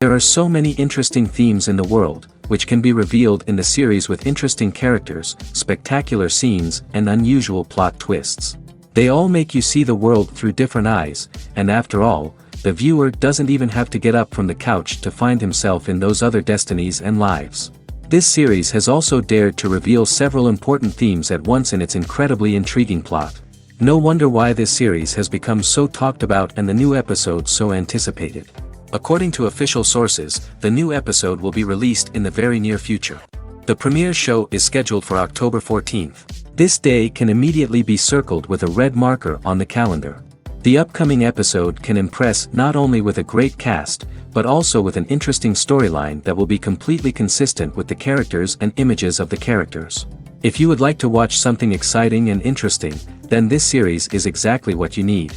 There are so many interesting themes in the world, which can be revealed in the series with interesting characters, spectacular scenes, and unusual plot twists. They all make you see the world through different eyes, and after all, the viewer doesn't even have to get up from the couch to find himself in those other destinies and lives. This series has also dared to reveal several important themes at once in its incredibly intriguing plot. No wonder why this series has become so talked about and the new episode so anticipated. According to official sources, the new episode will be released in the very near future. The premiere show is scheduled for October 14th. This day can immediately be circled with a red marker on the calendar. The upcoming episode can impress not only with a great cast, but also with an interesting storyline that will be completely consistent with the characters and images of the characters. If you would like to watch something exciting and interesting, then this series is exactly what you need.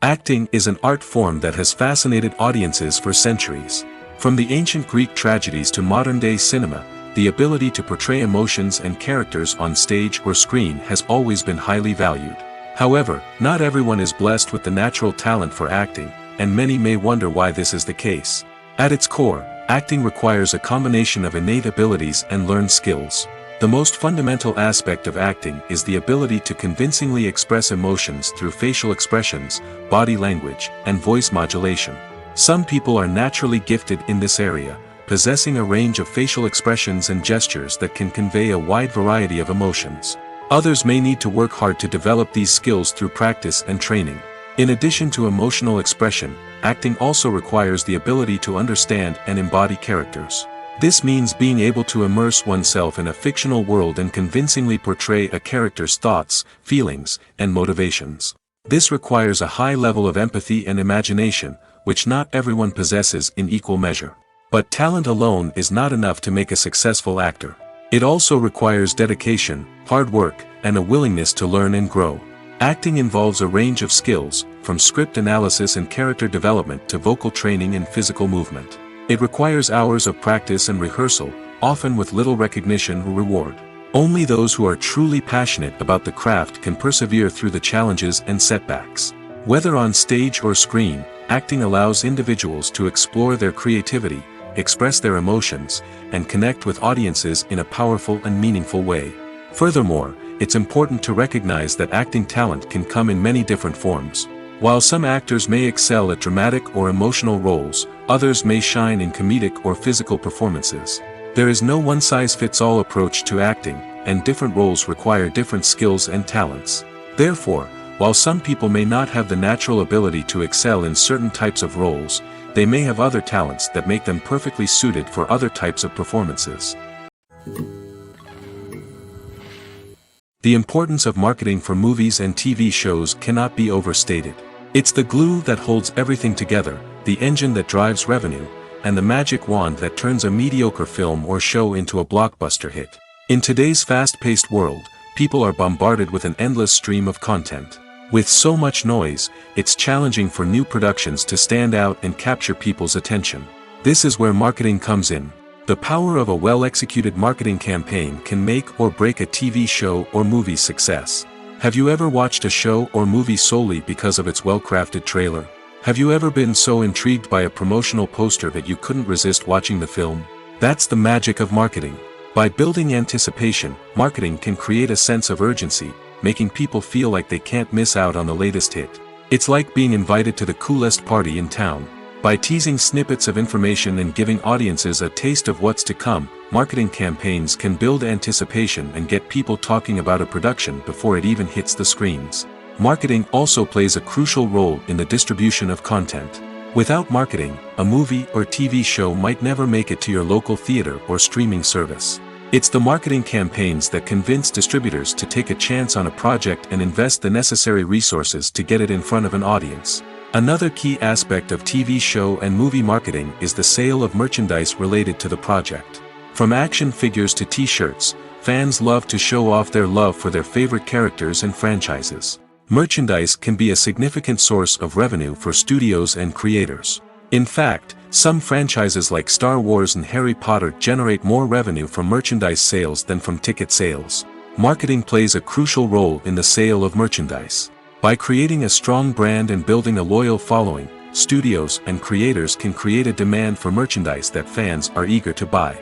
Acting is an art form that has fascinated audiences for centuries. From the ancient Greek tragedies to modern-day cinema, the ability to portray emotions and characters on stage or screen has always been highly valued. However, not everyone is blessed with the natural talent for acting, and many may wonder why this is the case. At its core, acting requires a combination of innate abilities and learned skills. The most fundamental aspect of acting is the ability to convincingly express emotions through facial expressions, body language, and voice modulation. Some people are naturally gifted in this area, possessing a range of facial expressions and gestures that can convey a wide variety of emotions. Others may need to work hard to develop these skills through practice and training. In addition to emotional expression, acting also requires the ability to understand and embody characters. This means being able to immerse oneself in a fictional world and convincingly portray a character's thoughts, feelings, and motivations. This requires a high level of empathy and imagination, which not everyone possesses in equal measure. But talent alone is not enough to make a successful actor. It also requires dedication, hard work, and a willingness to learn and grow. Acting involves a range of skills, from script analysis and character development to vocal training and physical movement. It requires hours of practice and rehearsal, often with little recognition or reward. Only those who are truly passionate about the craft can persevere through the challenges and setbacks. Whether on stage or screen, acting allows individuals to explore their creativity, express their emotions, and connect with audiences in a powerful and meaningful way. Furthermore, it's important to recognize that acting talent can come in many different forms. While some actors may excel at dramatic or emotional roles, others may shine in comedic or physical performances. There is no one-size-fits-all approach to acting, and different roles require different skills and talents. Therefore, while some people may not have the natural ability to excel in certain types of roles, they may have other talents that make them perfectly suited for other types of performances. The importance of marketing for movies and TV shows cannot be overstated. It's the glue that holds everything together, the engine that drives revenue, and the magic wand that turns a mediocre film or show into a blockbuster hit. In today's fast-paced world, people are bombarded with an endless stream of content. With so much noise, it's challenging for new productions to stand out and capture people's attention. This is where marketing comes in. The power of a well-executed marketing campaign can make or break a TV show or movie's success. Have you ever watched a show or movie solely because of its well-crafted trailer? Have you ever been so intrigued by a promotional poster that you couldn't resist watching the film? That's the magic of marketing. By building anticipation, marketing can create a sense of urgency, making people feel like they can't miss out on the latest hit. It's like being invited to the coolest party in town. By teasing snippets of information and giving audiences a taste of what's to come, marketing campaigns can build anticipation and get people talking about a production before it even hits the screens. Marketing also plays a crucial role in the distribution of content. Without marketing, a movie or TV show might never make it to your local theater or streaming service. It's the marketing campaigns that convince distributors to take a chance on a project and invest the necessary resources to get it in front of an audience. Another key aspect of TV show and movie marketing is the sale of merchandise related to the project. From action figures to t-shirts, fans love to show off their love for their favorite characters and franchises. Merchandise can be a significant source of revenue for studios and creators. In fact, some franchises like Star Wars and Harry Potter generate more revenue from merchandise sales than from ticket sales. Marketing plays a crucial role in the sale of merchandise. By creating a strong brand and building a loyal following, studios and creators can create a demand for merchandise that fans are eager to buy.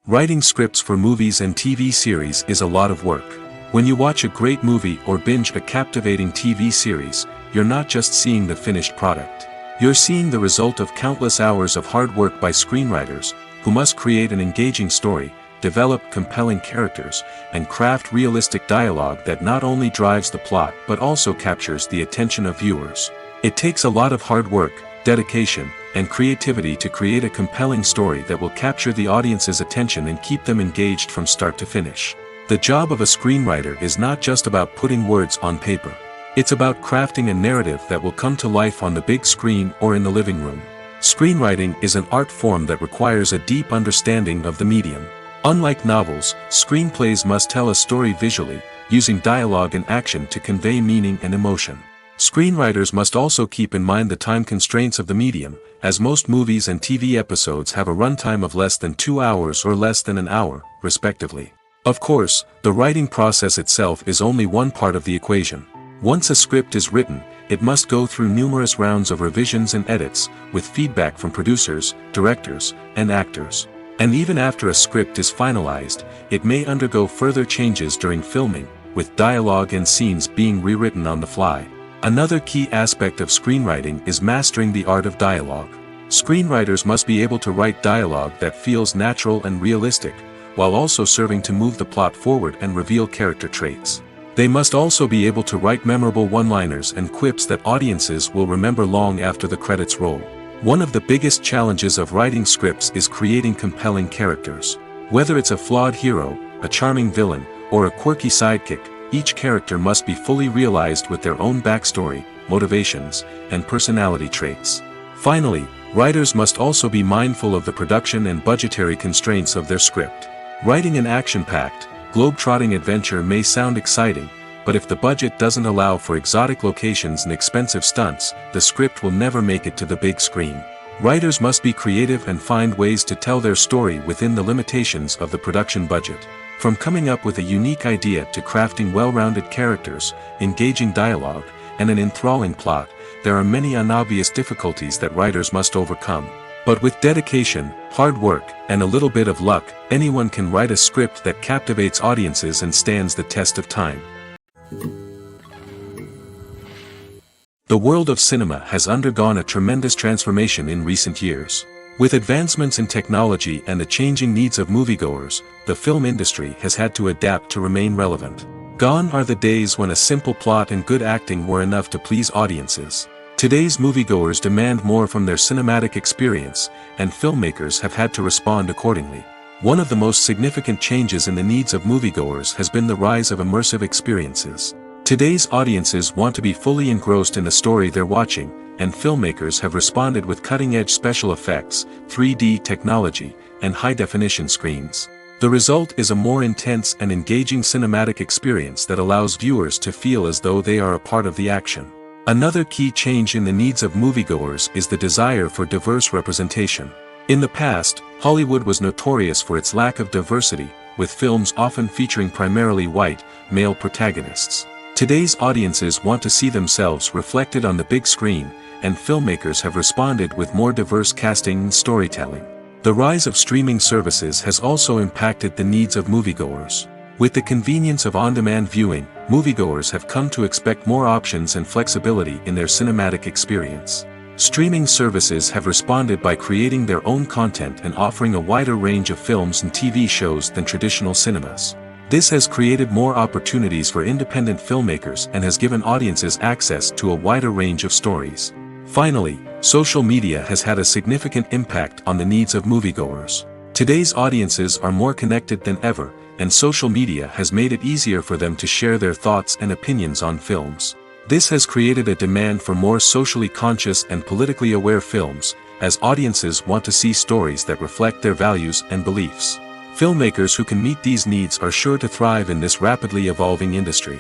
Writing scripts for movies and TV series is a lot of work. When you watch a great movie or binge a captivating TV series, you're not just seeing the finished product. You're seeing the result of countless hours of hard work by screenwriters, who must create an engaging story, develop compelling characters, and craft realistic dialogue that not only drives the plot but also captures the attention of viewers. It takes a lot of hard work, dedication, and creativity to create a compelling story that will capture the audience's attention and keep them engaged from start to finish. The job of a screenwriter is not just about putting words on paper. It's about crafting a narrative that will come to life on the big screen or in the living room. Screenwriting is an art form that requires a deep understanding of the medium. Unlike novels, screenplays must tell a story visually, using dialogue and action to convey meaning and emotion. Screenwriters must also keep in mind the time constraints of the medium, as most movies and TV episodes have a runtime of less than 2 hours or less than an hour, respectively. Of course, the writing process itself is only one part of the equation. Once a script is written, it must go through numerous rounds of revisions and edits, with feedback from producers, directors, and actors. And even after a script is finalized, it may undergo further changes during filming, with dialogue and scenes being rewritten on the fly. Another key aspect of screenwriting is mastering the art of dialogue. Screenwriters must be able to write dialogue that feels natural and realistic, while also serving to move the plot forward and reveal character traits. They must also be able to write memorable one-liners and quips that audiences will remember long after the credits roll. One of the biggest challenges of writing scripts is creating compelling characters. Whether it's a flawed hero, a charming villain, or a quirky sidekick, each character must be fully realized with their own backstory, motivations, and personality traits. Finally, writers must also be mindful of the production and budgetary constraints of their script. Writing an action-packed, globe-trotting adventure may sound exciting, but if the budget doesn't allow for exotic locations and expensive stunts, the script will never make it to the big screen. Writers must be creative and find ways to tell their story within the limitations of the production budget. From coming up with a unique idea to crafting well-rounded characters, engaging dialogue, and an enthralling plot, there are many unobvious difficulties that writers must overcome. But with dedication, hard work, and a little bit of luck, anyone can write a script that captivates audiences and stands the test of time. The world of cinema has undergone a tremendous transformation in recent years. With advancements in technology and the changing needs of moviegoers, the film industry has had to adapt to remain relevant. Gone are the days when a simple plot and good acting were enough to please audiences. Today's moviegoers demand more from their cinematic experience, and filmmakers have had to respond accordingly. One of the most significant changes in the needs of moviegoers has been the rise of immersive experiences. Today's audiences want to be fully engrossed in the story they're watching, and filmmakers have responded with cutting-edge special effects, 3D technology, and high-definition screens. The result is a more intense and engaging cinematic experience that allows viewers to feel as though they are a part of the action. Another key change in the needs of moviegoers is the desire for diverse representation. In the past, Hollywood was notorious for its lack of diversity, with films often featuring primarily white, male protagonists. Today's audiences want to see themselves reflected on the big screen, and filmmakers have responded with more diverse casting and storytelling. The rise of streaming services has also impacted the needs of moviegoers. With the convenience of on-demand viewing, moviegoers have come to expect more options and flexibility in their cinematic experience. Streaming services have responded by creating their own content and offering a wider range of films and TV shows than traditional cinemas. This has created more opportunities for independent filmmakers and has given audiences access to a wider range of stories. Finally, social media has had a significant impact on the needs of moviegoers. Today's audiences are more connected than ever, and social media has made it easier for them to share their thoughts and opinions on films. This has created a demand for more socially conscious and politically aware films, as audiences want to see stories that reflect their values and beliefs. Filmmakers who can meet these needs are sure to thrive in this rapidly evolving industry.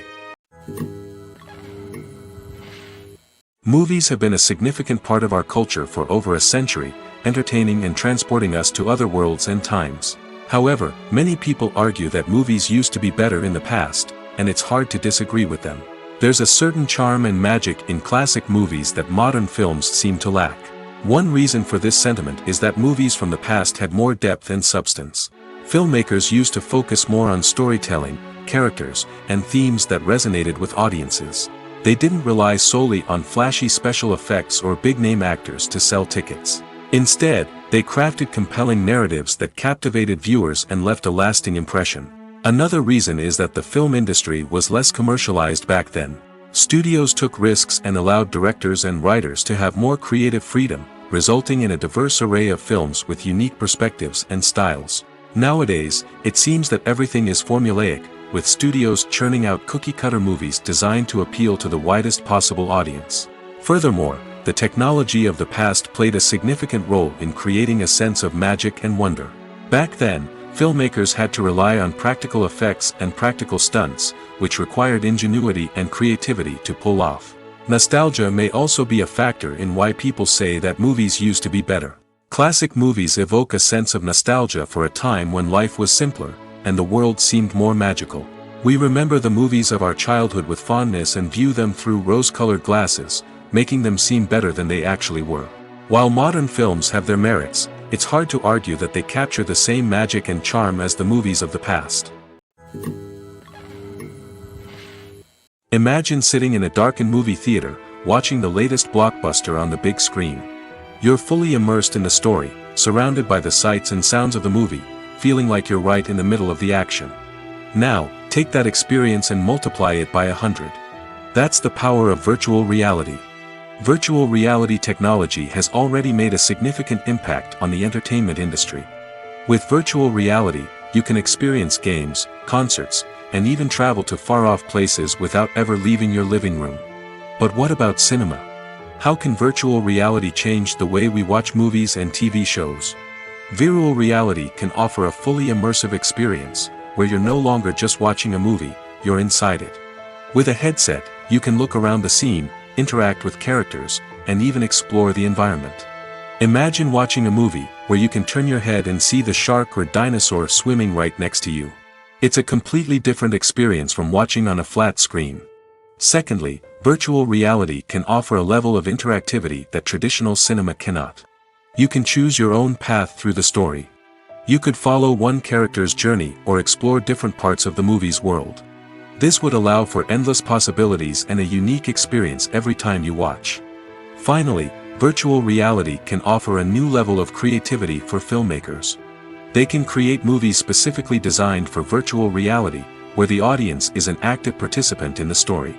Movies have been a significant part of our culture for over a century, entertaining and transporting us to other worlds and times. However, many people argue that movies used to be better in the past, and it's hard to disagree with them. There's a certain charm and magic in classic movies that modern films seem to lack. One reason for this sentiment is that movies from the past had more depth and substance. Filmmakers used to focus more on storytelling, characters, and themes that resonated with audiences. They didn't rely solely on flashy special effects or big-name actors to sell tickets. Instead, they crafted compelling narratives that captivated viewers and left a lasting impression. Another reason is that the film industry was less commercialized back then. Studios took risks and allowed directors and writers to have more creative freedom, resulting in a diverse array of films with unique perspectives and styles. Nowadays, it seems that everything is formulaic, with studios churning out cookie-cutter movies designed to appeal to the widest possible audience. Furthermore, the technology of the past played a significant role in creating a sense of magic and wonder. Back then, filmmakers had to rely on practical effects and practical stunts, which required ingenuity and creativity to pull off. Nostalgia may also be a factor in why people say that movies used to be better. Classic movies evoke a sense of nostalgia for a time when life was simpler, and the world seemed more magical. We remember the movies of our childhood with fondness and view them through rose-colored glasses, making them seem better than they actually were. While modern films have their merits, it's hard to argue that they capture the same magic and charm as the movies of the past. Imagine sitting in a darkened movie theater, watching the latest blockbuster on the big screen. You're fully immersed in the story, surrounded by the sights and sounds of the movie, feeling like you're right in the middle of the action. Now, take that experience and multiply it by 100. That's the power of virtual reality. Virtual reality technology has already made a significant impact on the entertainment industry. With virtual reality, you can experience games, concerts, and even travel to far-off places without ever leaving your living room. But what about cinema? How can virtual reality change the way we watch movies and TV shows? Virtual reality can offer a fully immersive experience, where you're no longer just watching a movie, you're inside it. With a headset, you can look around the scene, interact with characters, and even explore the environment. Imagine watching a movie where you can turn your head and see the shark or dinosaur swimming right next to you. It's a completely different experience from watching on a flat screen. Secondly, virtual reality can offer a level of interactivity that traditional cinema cannot. You can choose your own path through the story. You could follow one character's journey or explore different parts of the movie's world. This would allow for endless possibilities and a unique experience every time you watch. Finally, virtual reality can offer a new level of creativity for filmmakers. They can create movies specifically designed for virtual reality, where the audience is an active participant in the story.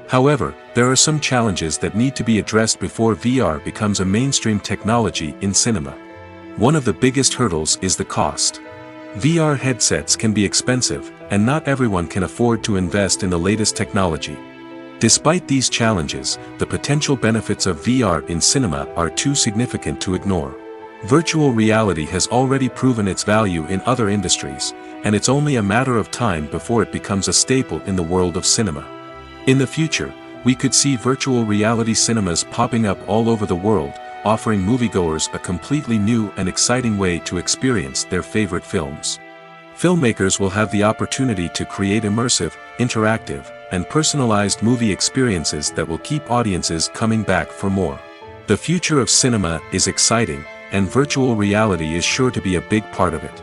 However, there are some challenges that need to be addressed before VR becomes a mainstream technology in cinema. One of the biggest hurdles is the cost. VR headsets can be expensive, and not everyone can afford to invest in the latest technology. Despite these challenges, the potential benefits of VR in cinema are too significant to ignore. Virtual reality has already proven its value in other industries, and it's only a matter of time before it becomes a staple in the world of cinema. In the future, we could see virtual reality cinemas popping up all over the world, offering moviegoers a completely new and exciting way to experience their favorite films. Filmmakers will have the opportunity to create immersive, interactive, and personalized movie experiences that will keep audiences coming back for more. The future of cinema is exciting, and virtual reality is sure to be a big part of it.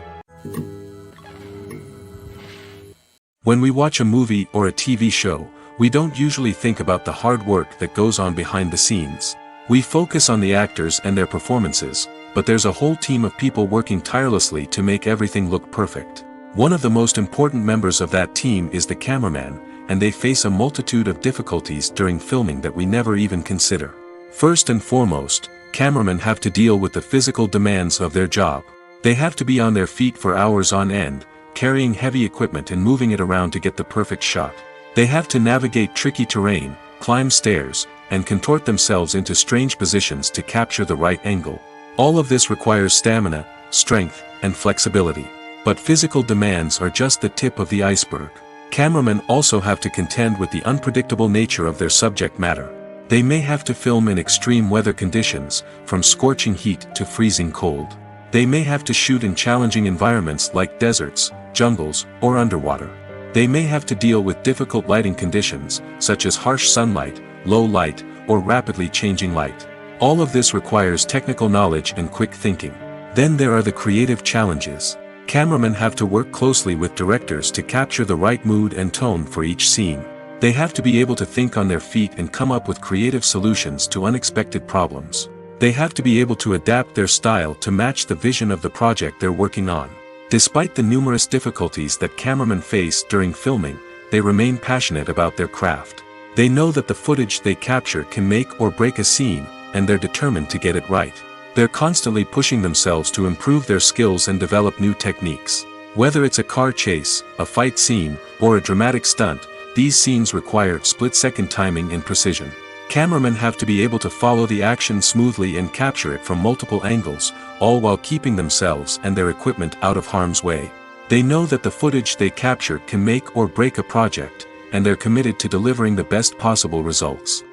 When we watch a movie or a TV show, we don't usually think about the hard work that goes on behind the scenes. We focus on the actors and their performances, but there's a whole team of people working tirelessly to make everything look perfect. One of the most important members of that team is the cameraman, and they face a multitude of difficulties during filming that we never even consider. First and foremost, cameramen have to deal with the physical demands of their job. They have to be on their feet for hours on end, carrying heavy equipment and moving it around to get the perfect shot. They have to navigate tricky terrain, climb stairs, and contort themselves into strange positions to capture the right angle. All of this requires stamina, strength, and flexibility. But physical demands are just the tip of the iceberg. Cameramen also have to contend with the unpredictable nature of their subject matter. They may have to film in extreme weather conditions, from scorching heat to freezing cold. They may have to shoot in challenging environments like deserts, jungles, or underwater. They may have to deal with difficult lighting conditions, such as harsh sunlight, low light, or rapidly changing light. All of this requires technical knowledge and quick thinking. Then there are the creative challenges. Cameramen have to work closely with directors to capture the right mood and tone for each scene. They have to be able to think on their feet and come up with creative solutions to unexpected problems. They have to be able to adapt their style to match the vision of the project they're working on. Despite the numerous difficulties that cameramen face during filming, they remain passionate about their craft. They know that the footage they capture can make or break a scene, and they're determined to get it right. They're constantly pushing themselves to improve their skills and develop new techniques. Whether it's a car chase, a fight scene, or a dramatic stunt, these scenes require split-second timing and precision. Cameramen have to be able to follow the action smoothly and capture it from multiple angles, all while keeping themselves and their equipment out of harm's way. They know that the footage they capture can make or break a project, and they're committed to delivering the best possible results.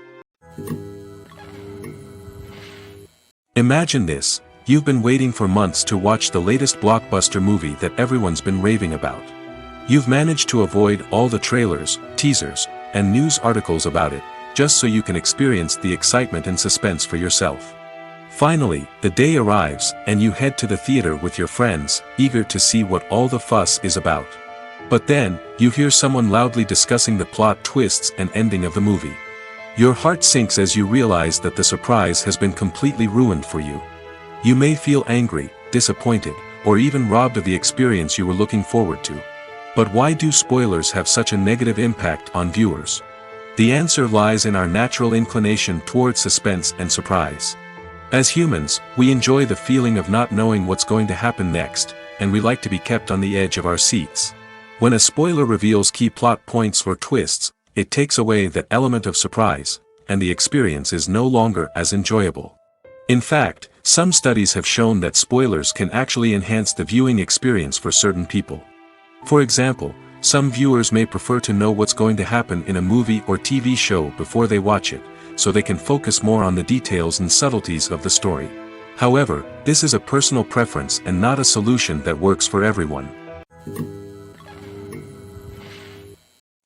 Imagine this: you've been waiting for months to watch the latest blockbuster movie that everyone's been raving about. You've managed to avoid all the trailers, teasers, and news articles about it, just so you can experience the excitement and suspense for yourself. Finally, the day arrives, and you head to the theater with your friends, eager to see what all the fuss is about. But then, you hear someone loudly discussing the plot twists and ending of the movie. Your heart sinks as you realize that the surprise has been completely ruined for you. You may feel angry, disappointed, or even robbed of the experience you were looking forward to. But why do spoilers have such a negative impact on viewers? The answer lies in our natural inclination toward suspense and surprise. As humans, we enjoy the feeling of not knowing what's going to happen next, and we like to be kept on the edge of our seats. When a spoiler reveals key plot points or twists, it takes away that element of surprise, and the experience is no longer as enjoyable. In fact, some studies have shown that spoilers can actually enhance the viewing experience for certain people. For example, some viewers may prefer to know what's going to happen in a movie or TV show before they watch it, so they can focus more on the details and subtleties of the story. However, this is a personal preference and not a solution that works for everyone.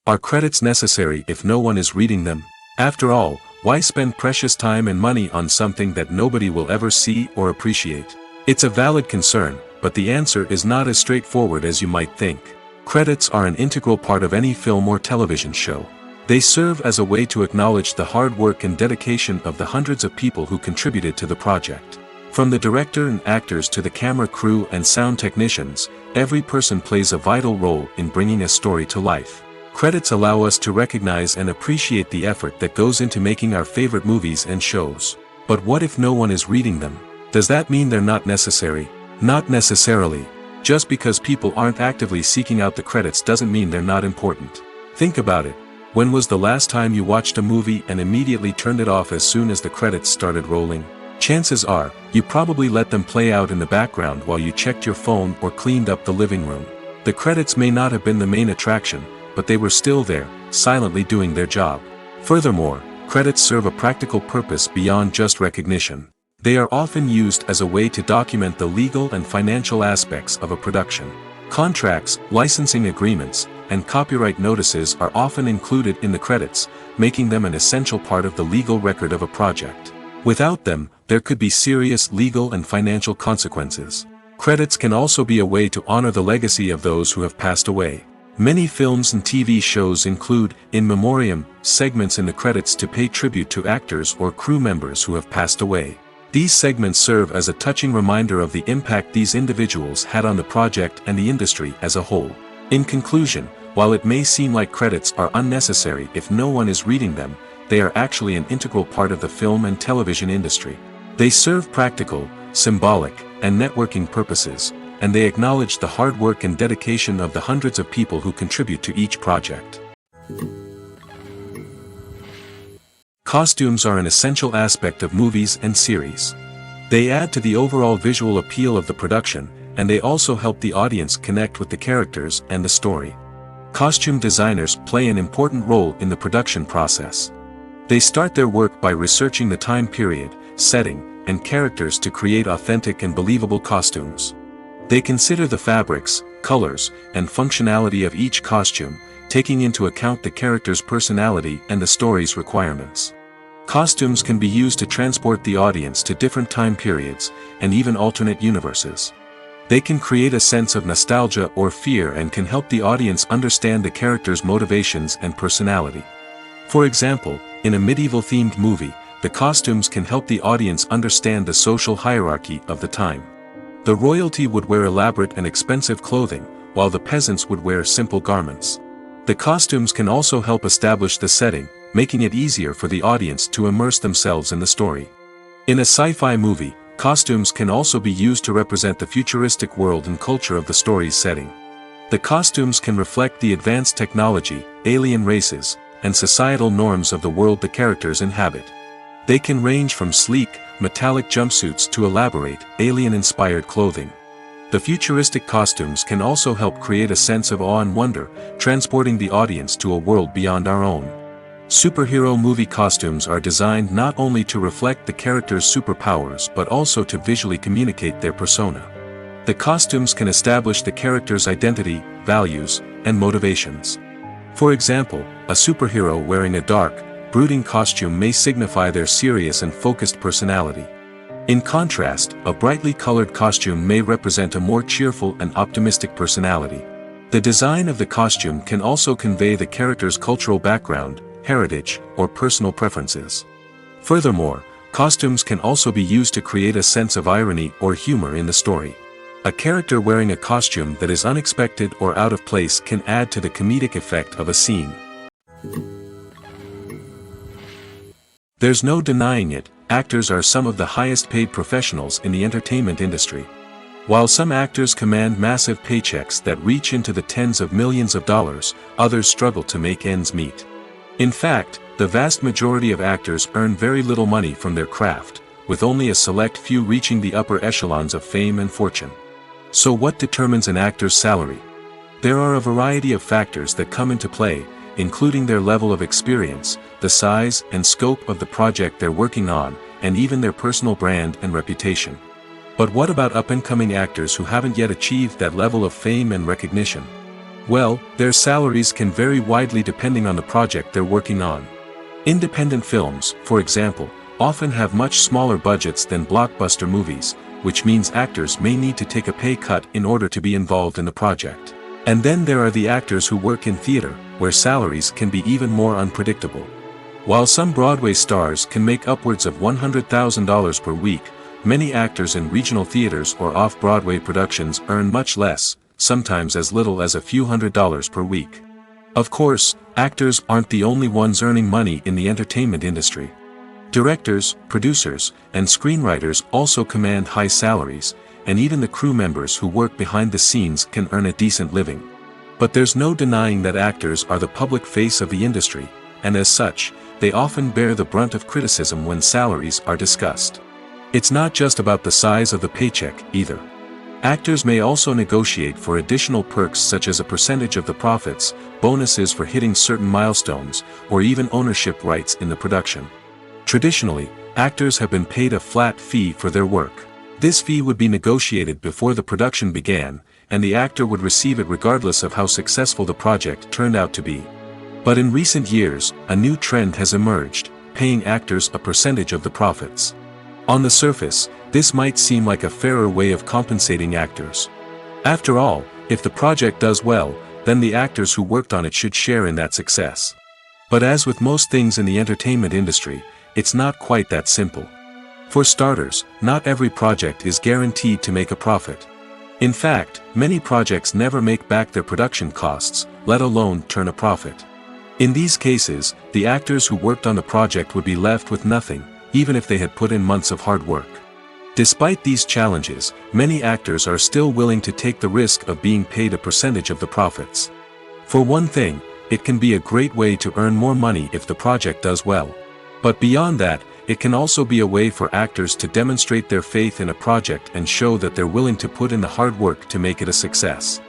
Are credits necessary if no one is reading them? After all, why spend precious time and money on something that nobody will ever see or appreciate? It's a valid concern, but the answer is not as straightforward as you might think. Credits are an integral part of any film or television show. They serve as a way to acknowledge the hard work and dedication of the hundreds of people who contributed to the project. From the director and actors to the camera crew and sound technicians, every person plays a vital role in bringing a story to life. Credits allow us to recognize and appreciate the effort that goes into making our favorite movies and shows. But what if no one is reading them? Does that mean they're not necessary? Not necessarily. Just because people aren't actively seeking out the credits doesn't mean they're not important. Think about it. When was the last time you watched a movie and immediately turned it off as soon as the credits started rolling? Chances are, you probably let them play out in the background while you checked your phone or cleaned up the living room. The credits may not have been the main attraction, but they were still there, silently doing their job. Furthermore, credits serve a practical purpose beyond just recognition. They are often used as a way to document the legal and financial aspects of a production. Contracts, licensing agreements, and copyright notices are often included in the credits, making them an essential part of the legal record of a project. Without them, there could be serious legal and financial consequences. Credits can also be a way to honor the legacy of those who have passed away. Many films and TV shows include in memoriam segments in the credits to pay tribute to actors or crew members who have passed away. These segments serve as a touching reminder of the impact these individuals had on the project and the industry as a whole. In conclusion, while it may seem like credits are unnecessary if no one is reading them, they are actually an integral part of the film and television industry. They serve practical, symbolic, and networking purposes, and they acknowledge the hard work and dedication of the hundreds of people who contribute to each project. Costumes are an essential aspect of movies and series. They add to the overall visual appeal of the production, and they also help the audience connect with the characters and the story. Costume designers play an important role in the production process. They start their work by researching the time period, setting, and characters to create authentic and believable costumes. They consider the fabrics, colors, and functionality of each costume, taking into account the character's personality and the story's requirements. Costumes can be used to transport the audience to different time periods, and even alternate universes. They can create a sense of nostalgia or fear and can help the audience understand the character's motivations and personality. For example, in a medieval-themed movie, the costumes can help the audience understand the social hierarchy of the time. The royalty would wear elaborate and expensive clothing, while the peasants would wear simple garments. The costumes can also help establish the setting, making it easier for the audience to immerse themselves in the story. In a sci-fi movie, costumes can also be used to represent the futuristic world and culture of the story's setting. The costumes can reflect the advanced technology, alien races, and societal norms of the world the characters inhabit. They can range from sleek, metallic jumpsuits to elaborate, alien-inspired clothing. The futuristic costumes can also help create a sense of awe and wonder, transporting the audience to a world beyond our own. Superhero movie costumes are designed not only to reflect the character's superpowers but also to visually communicate their persona. The costumes can establish the character's identity, values, and motivations. For example, a superhero wearing a dark, brooding costume may signify their serious and focused personality. In contrast, a brightly colored costume may represent a more cheerful and optimistic personality. The design of the costume can also convey the character's cultural background, heritage, or personal preferences. Furthermore, costumes can also be used to create a sense of irony or humor in the story. A character wearing a costume that is unexpected or out of place can add to the comedic effect of a scene. There's no denying it, actors are some of the highest paid professionals in the entertainment industry. While some actors command massive paychecks that reach into the tens of millions of dollars, others struggle to make ends meet. In fact, the vast majority of actors earn very little money from their craft, with only a select few reaching the upper echelons of fame and fortune. So what determines an actor's salary? There are a variety of factors that come into play, including their level of experience, the size and scope of the project they're working on, and even their personal brand and reputation. But what about up-and-coming actors who haven't yet achieved that level of fame and recognition? Well, their salaries can vary widely depending on the project they're working on. Independent films, for example, often have much smaller budgets than blockbuster movies, which means actors may need to take a pay cut in order to be involved in the project. And then there are the actors who work in theater, where salaries can be even more unpredictable. While some Broadway stars can make upwards of $100,000 per week, many actors in regional theaters or off-Broadway productions earn much less, sometimes as little as a few $100s per week. Of course, actors aren't the only ones earning money in the entertainment industry. Directors, producers, and screenwriters also command high salaries, and even the crew members who work behind the scenes can earn a decent living. But there's no denying that actors are the public face of the industry, and as such, they often bear the brunt of criticism when salaries are discussed. It's not just about the size of the paycheck, either. Actors may also negotiate for additional perks such as a percentage of the profits, bonuses for hitting certain milestones, or even ownership rights in the production. Traditionally, actors have been paid a flat fee for their work. This fee would be negotiated before the production began, and the actor would receive it regardless of how successful the project turned out to be. But in recent years, a new trend has emerged, paying actors a percentage of the profits. On the surface, this might seem like a fairer way of compensating actors. After all, if the project does well, then the actors who worked on it should share in that success. But as with most things in the entertainment industry, it's not quite that simple. For starters, not every project is guaranteed to make a profit. In fact, many projects never make back their production costs, let alone turn a profit. In these cases, the actors who worked on the project would be left with nothing, even if they had put in months of hard work. Despite these challenges, many actors are still willing to take the risk of being paid a percentage of the profits. For one thing, it can be a great way to earn more money if the project does well. But beyond that, it can also be a way for actors to demonstrate their faith in a project and show that they're willing to put in the hard work to make it a success.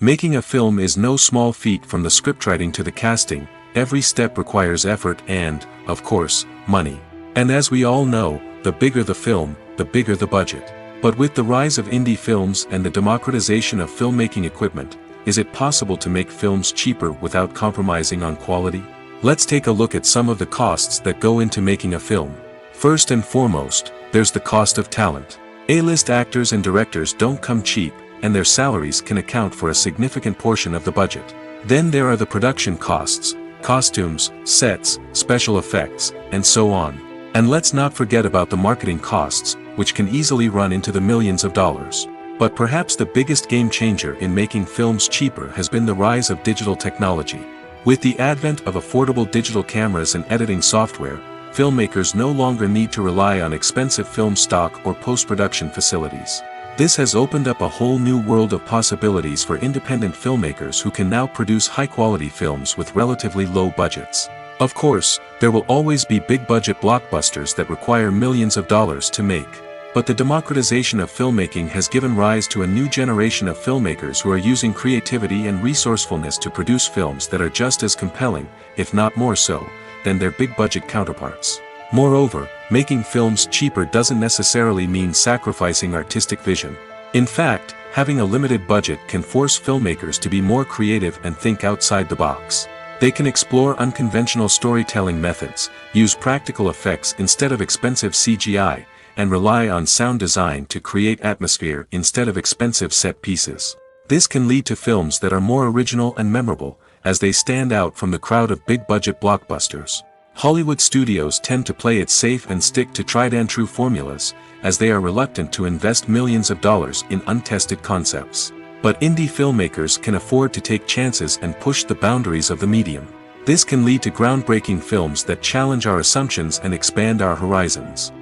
Making a film is no small feat. From the scriptwriting to the casting, every step requires effort and, of course, money. And as we all know, the bigger the film, the bigger the budget. But with the rise of indie films and the democratization of filmmaking equipment, is it possible to make films cheaper without compromising on quality? Let's take a look at some of the costs that go into making a film. First and foremost, there's the cost of talent. A-list actors and directors don't come cheap, and their salaries can account for a significant portion of the budget. Then there are the production costs, costumes, sets, special effects, and so on. And let's not forget about the marketing costs, which can easily run into the millions of dollars. But perhaps the biggest game changer in making films cheaper has been the rise of digital technology. With the advent of affordable digital cameras and editing software, filmmakers no longer need to rely on expensive film stock or post-production facilities. This has opened up a whole new world of possibilities for independent filmmakers who can now produce high-quality films with relatively low budgets. Of course, there will always be big-budget blockbusters that require millions of dollars to make. But the democratization of filmmaking has given rise to a new generation of filmmakers who are using creativity and resourcefulness to produce films that are just as compelling, if not more so, than their big-budget counterparts. Moreover, making films cheaper doesn't necessarily mean sacrificing artistic vision. In fact, having a limited budget can force filmmakers to be more creative and think outside the box. They can explore unconventional storytelling methods, use practical effects instead of expensive CGI, and rely on sound design to create atmosphere instead of expensive set pieces. This can lead to films that are more original and memorable, as they stand out from the crowd of big-budget blockbusters. Hollywood studios tend to play it safe and stick to tried-and-true formulas, as they are reluctant to invest millions of dollars in untested concepts. But indie filmmakers can afford to take chances and push the boundaries of the medium. This can lead to groundbreaking films that challenge our assumptions and expand our horizons.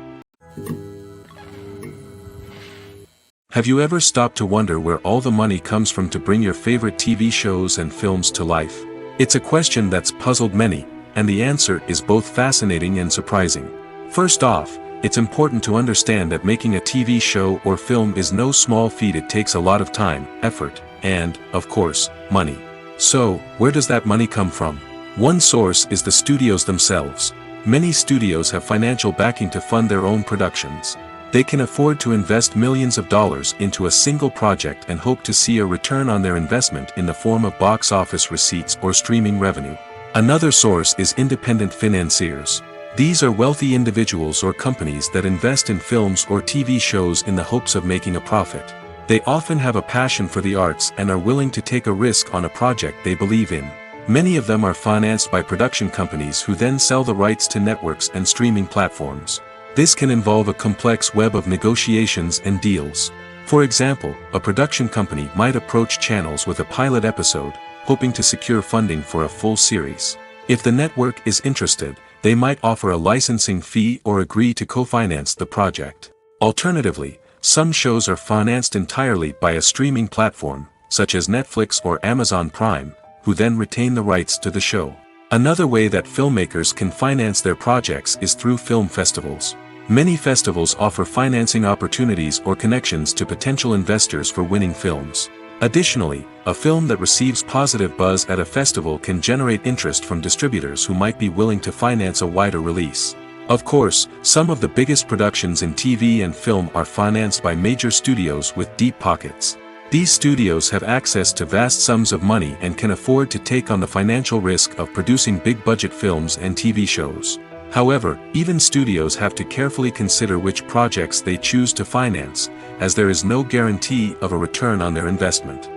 Have you ever stopped to wonder where all the money comes from to bring your favorite TV shows and films to life? It's a question that's puzzled many, and the answer is both fascinating and surprising. First off, it's important to understand that making a TV show or film is no small feat. It takes a lot of time, effort, and, of course, money. So, where does that money come from? One source is the studios themselves. Many studios have financial backing to fund their own productions. They can afford to invest millions of dollars into a single project and hope to see a return on their investment in the form of box office receipts or streaming revenue. Another source is independent financiers. These are wealthy individuals or companies that invest in films or TV shows in the hopes of making a profit. They often have a passion for the arts and are willing to take a risk on a project they believe in. Many of them are financed by production companies who then sell the rights to networks and streaming platforms. This can involve a complex web of negotiations and deals. For example, a production company might approach channels with a pilot episode, hoping to secure funding for a full series. If the network is interested, they might offer a licensing fee or agree to co-finance the project. Alternatively, some shows are financed entirely by a streaming platform, such as Netflix or Amazon Prime, who then retain the rights to the show. Another way that filmmakers can finance their projects is through film festivals. Many festivals offer financing opportunities or connections to potential investors for winning films. Additionally, a film that receives positive buzz at a festival can generate interest from distributors who might be willing to finance a wider release. Of course, some of the biggest productions in TV and film are financed by major studios with deep pockets. These studios have access to vast sums of money and can afford to take on the financial risk of producing big-budget films and TV shows. However, even studios have to carefully consider which projects they choose to finance, as there is no guarantee of a return on their investment.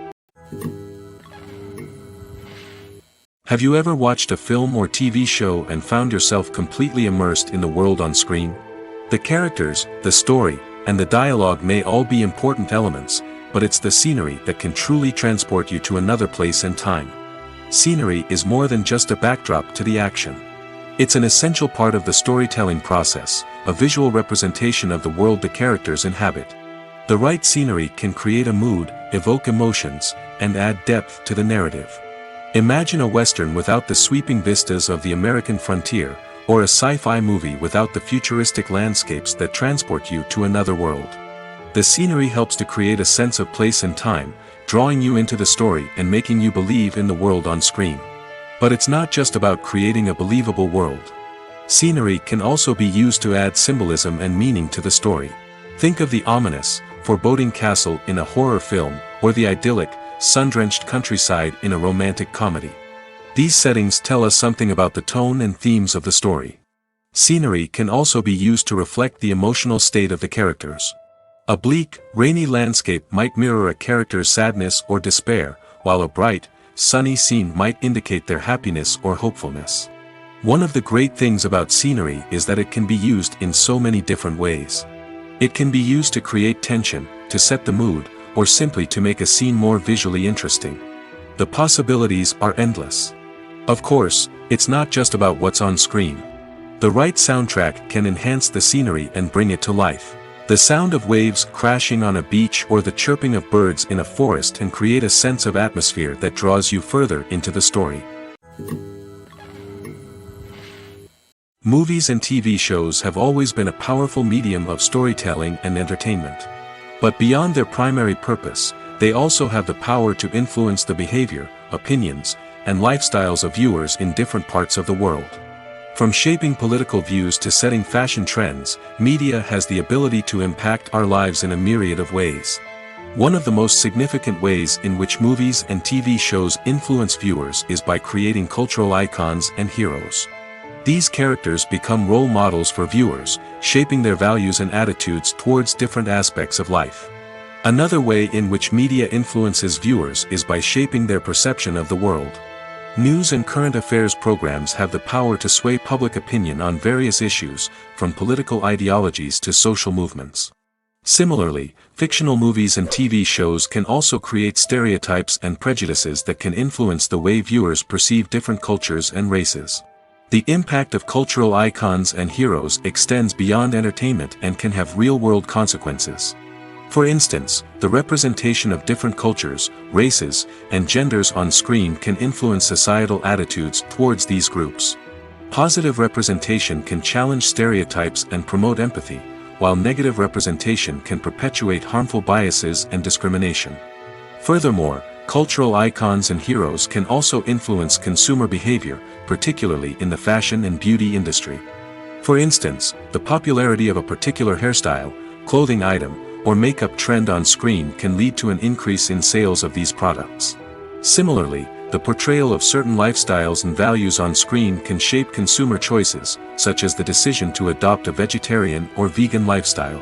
Have you ever watched a film or TV show and found yourself completely immersed in the world on screen? The characters, the story, and the dialogue may all be important elements, but it's the scenery that can truly transport you to another place and time. Scenery is more than just a backdrop to the action. It's an essential part of the storytelling process, a visual representation of the world the characters inhabit. The right scenery can create a mood, evoke emotions, and add depth to the narrative. Imagine a Western without the sweeping vistas of the American frontier, or a sci-fi movie without the futuristic landscapes that transport you to another world. The scenery helps to create a sense of place and time, drawing you into the story and making you believe in the world on screen. But it's not just about creating a believable world. Scenery can also be used to add symbolism and meaning to the story. Think of the ominous, foreboding castle in a horror film, or the idyllic, sun-drenched countryside in a romantic comedy. These settings tell us something about the tone and themes of the story. Scenery can also be used to reflect the emotional state of the characters. A bleak, rainy landscape might mirror a character's sadness or despair, while a bright, sunny scene might indicate their happiness or hopefulness. One of the great things about scenery is that it can be used in so many different ways. It can be used to create tension, to set the mood, or simply to make a scene more visually interesting. The possibilities are endless. Of course, it's not just about what's on screen. The right soundtrack can enhance the scenery and bring it to life. The sound of waves crashing on a beach or the chirping of birds in a forest can create a sense of atmosphere that draws you further into the story. Movies and TV shows have always been a powerful medium of storytelling and entertainment. But beyond their primary purpose, they also have the power to influence the behavior, opinions, and lifestyles of viewers in different parts of the world. From shaping political views to setting fashion trends, media has the ability to impact our lives in a myriad of ways. One of the most significant ways in which movies and TV shows influence viewers is by creating cultural icons and heroes. These characters become role models for viewers, shaping their values and attitudes towards different aspects of life. Another way in which media influences viewers is by shaping their perception of the world. News and current affairs programs have the power to sway public opinion on various issues, from political ideologies to social movements. Similarly, fictional movies and TV shows can also create stereotypes and prejudices that can influence the way viewers perceive different cultures and races. The impact of cultural icons and heroes extends beyond entertainment and can have real-world consequences. For instance, the representation of different cultures, races, and genders on screen can influence societal attitudes towards these groups. Positive representation can challenge stereotypes and promote empathy, while negative representation can perpetuate harmful biases and discrimination. Furthermore, cultural icons and heroes can also influence consumer behavior, particularly in the fashion and beauty industry. For instance, the popularity of a particular hairstyle, clothing item, or makeup trend on screen can lead to an increase in sales of these products. Similarly, the portrayal of certain lifestyles and values on screen can shape consumer choices, such as the decision to adopt a vegetarian or vegan lifestyle.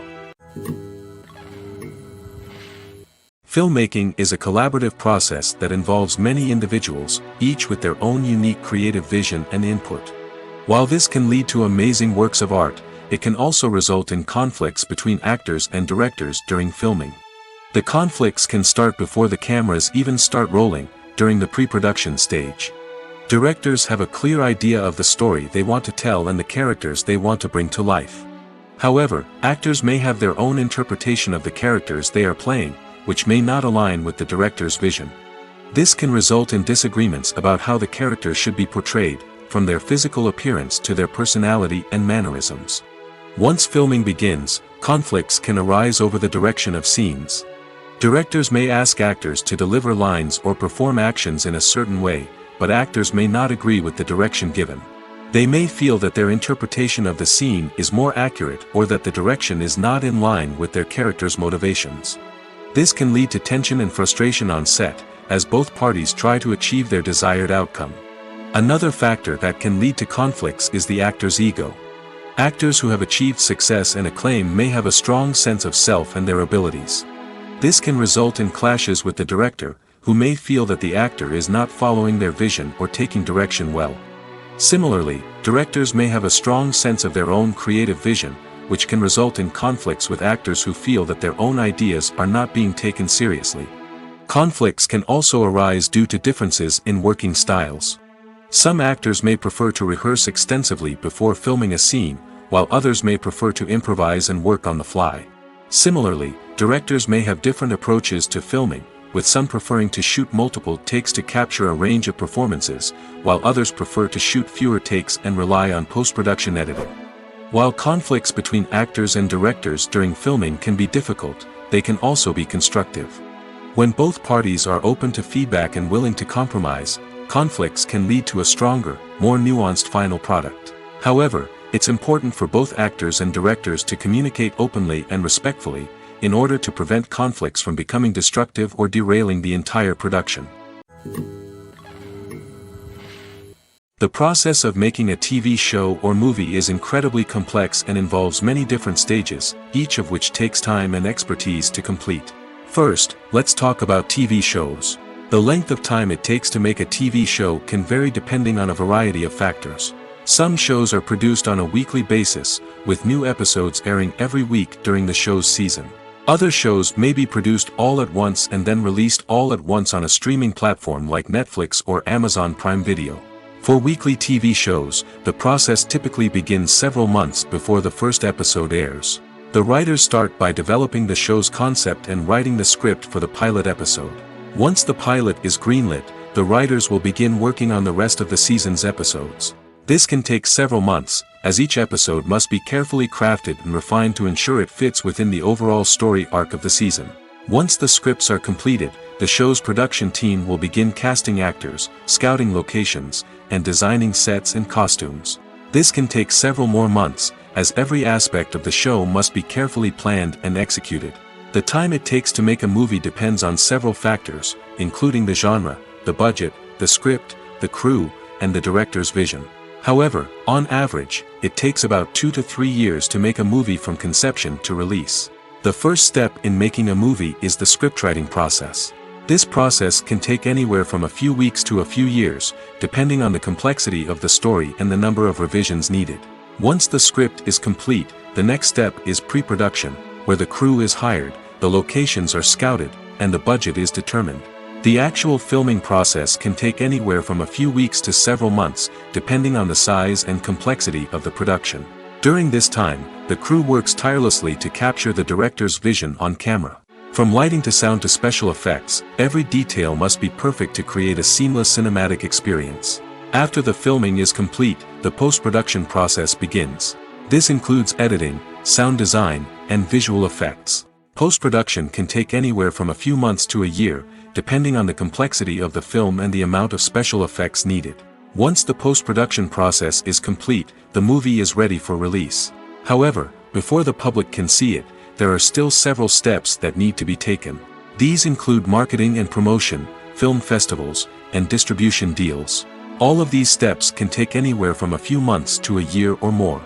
Filmmaking is a collaborative process that involves many individuals, each with their own unique creative vision and input. While this can lead to amazing works of art, it can also result in conflicts between actors and directors during filming. The conflicts can start before the cameras even start rolling, during the pre-production stage. Directors have a clear idea of the story they want to tell and the characters they want to bring to life. However, actors may have their own interpretation of the characters they are playing, which may not align with the director's vision. This can result in disagreements about how the characters should be portrayed, from their physical appearance to their personality and mannerisms. Once filming begins, conflicts can arise over the direction of scenes. Directors may ask actors to deliver lines or perform actions in a certain way, but actors may not agree with the direction given. They may feel that their interpretation of the scene is more accurate or that the direction is not in line with their character's motivations. This can lead to tension and frustration on set, as both parties try to achieve their desired outcome. Another factor that can lead to conflicts is the actor's ego. Actors who have achieved success and acclaim may have a strong sense of self and their abilities. This can result in clashes with the director, who may feel that the actor is not following their vision or taking direction well. Similarly, directors may have a strong sense of their own creative vision, which can result in conflicts with actors who feel that their own ideas are not being taken seriously. Conflicts can also arise due to differences in working styles. Some actors may prefer to rehearse extensively before filming a scene, while others may prefer to improvise and work on the fly. Similarly, directors may have different approaches to filming, with some preferring to shoot multiple takes to capture a range of performances, while others prefer to shoot fewer takes and rely on post-production editing. While conflicts between actors and directors during filming can be difficult, they can also be constructive. When both parties are open to feedback and willing to compromise, conflicts can lead to a stronger, more nuanced final product. However, it's important for both actors and directors to communicate openly and respectfully, in order to prevent conflicts from becoming destructive or derailing the entire production. The process of making a TV show or movie is incredibly complex and involves many different stages, each of which takes time and expertise to complete. First, let's talk about TV shows. The length of time it takes to make a TV show can vary depending on a variety of factors. Some shows are produced on a weekly basis, with new episodes airing every week during the show's season. Other shows may be produced all at once and then released all at once on a streaming platform like Netflix or Amazon Prime Video. For weekly TV shows, the process typically begins several months before the first episode airs. The writers start by developing the show's concept and writing the script for the pilot episode. Once the pilot is greenlit, the writers will begin working on the rest of the season's episodes. This can take several months, as each episode must be carefully crafted and refined to ensure it fits within the overall story arc of the season. Once the scripts are completed, the show's production team will begin casting actors, scouting locations, and designing sets and costumes. This can take several more months, as every aspect of the show must be carefully planned and executed. The time it takes to make a movie depends on several factors, including the genre, the budget, the script, the crew, and the director's vision. However, on average, it takes about 2 to 3 years to make a movie from conception to release. The first step in making a movie is the scriptwriting process. This process can take anywhere from a few weeks to a few years, depending on the complexity of the story and the number of revisions needed. Once the script is complete, the next step is pre-production, where the crew is hired, the locations are scouted, and the budget is determined. The actual filming process can take anywhere from a few weeks to several months, depending on the size and complexity of the production. During this time, the crew works tirelessly to capture the director's vision on camera. From lighting to sound to special effects, every detail must be perfect to create a seamless cinematic experience. After the filming is complete, the post-production process begins. This includes editing, sound design, and visual effects. Post-production can take anywhere from a few months to a year, depending on the complexity of the film and the amount of special effects needed. Once the post-production process is complete, the movie is ready for release. However, before the public can see it, there are still several steps that need to be taken. These include marketing and promotion, film festivals, and distribution deals. All of these steps can take anywhere from a few months to a year or more.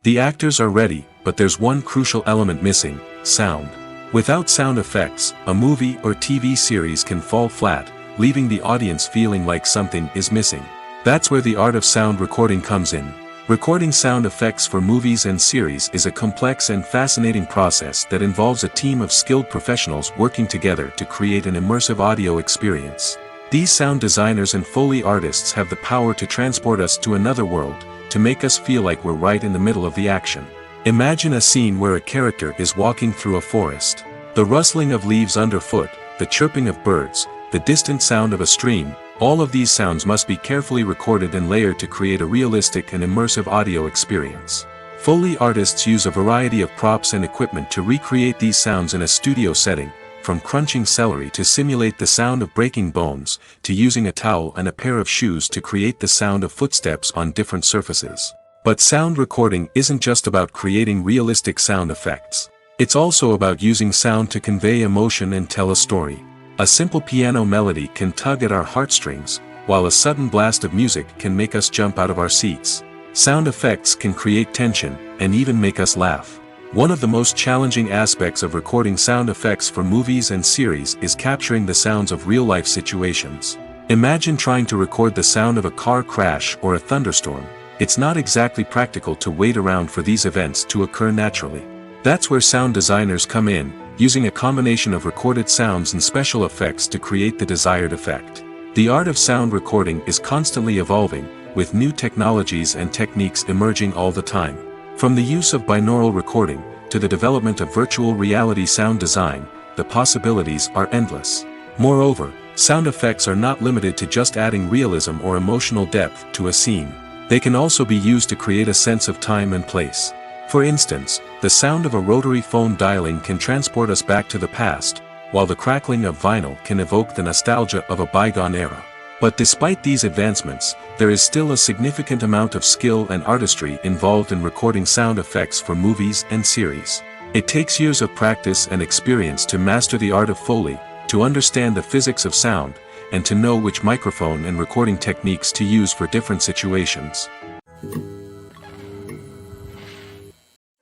The actors are ready, but there's one crucial element missing: sound. Without sound effects, a movie or TV series can fall flat, leaving the audience feeling like something is missing. That's where the art of sound recording comes in. Recording sound effects for movies and series is a complex and fascinating process that involves a team of skilled professionals working together to create an immersive audio experience. These sound designers and Foley artists have the power to transport us to another world, to make us feel like we're right in the middle of the action. Imagine a scene where a character is walking through a forest. The rustling of leaves underfoot, the chirping of birds, the distant sound of a stream, all of these sounds must be carefully recorded and layered to create a realistic and immersive audio experience. Foley artists use a variety of props and equipment to recreate these sounds in a studio setting, from crunching celery to simulate the sound of breaking bones, to using a towel and a pair of shoes to create the sound of footsteps on different surfaces. But sound recording isn't just about creating realistic sound effects. It's also about using sound to convey emotion and tell a story. A simple piano melody can tug at our heartstrings, while a sudden blast of music can make us jump out of our seats. Sound effects can create tension, and even make us laugh. One of the most challenging aspects of recording sound effects for movies and series is capturing the sounds of real-life situations. Imagine trying to record the sound of a car crash or a thunderstorm. It's not exactly practical to wait around for these events to occur naturally. That's where sound designers come in, using a combination of recorded sounds and special effects to create the desired effect. The art of sound recording is constantly evolving, with new technologies and techniques emerging all the time. From the use of binaural recording, to the development of virtual reality sound design, the possibilities are endless. Moreover, sound effects are not limited to just adding realism or emotional depth to a scene. They can also be used to create a sense of time and place. For instance, the sound of a rotary phone dialing can transport us back to the past, while the crackling of vinyl can evoke the nostalgia of a bygone era. But despite these advancements, there is still a significant amount of skill and artistry involved in recording sound effects for movies and series. It takes years of practice and experience to master the art of Foley, to understand the physics of sound, and to know which microphone and recording techniques to use for different situations.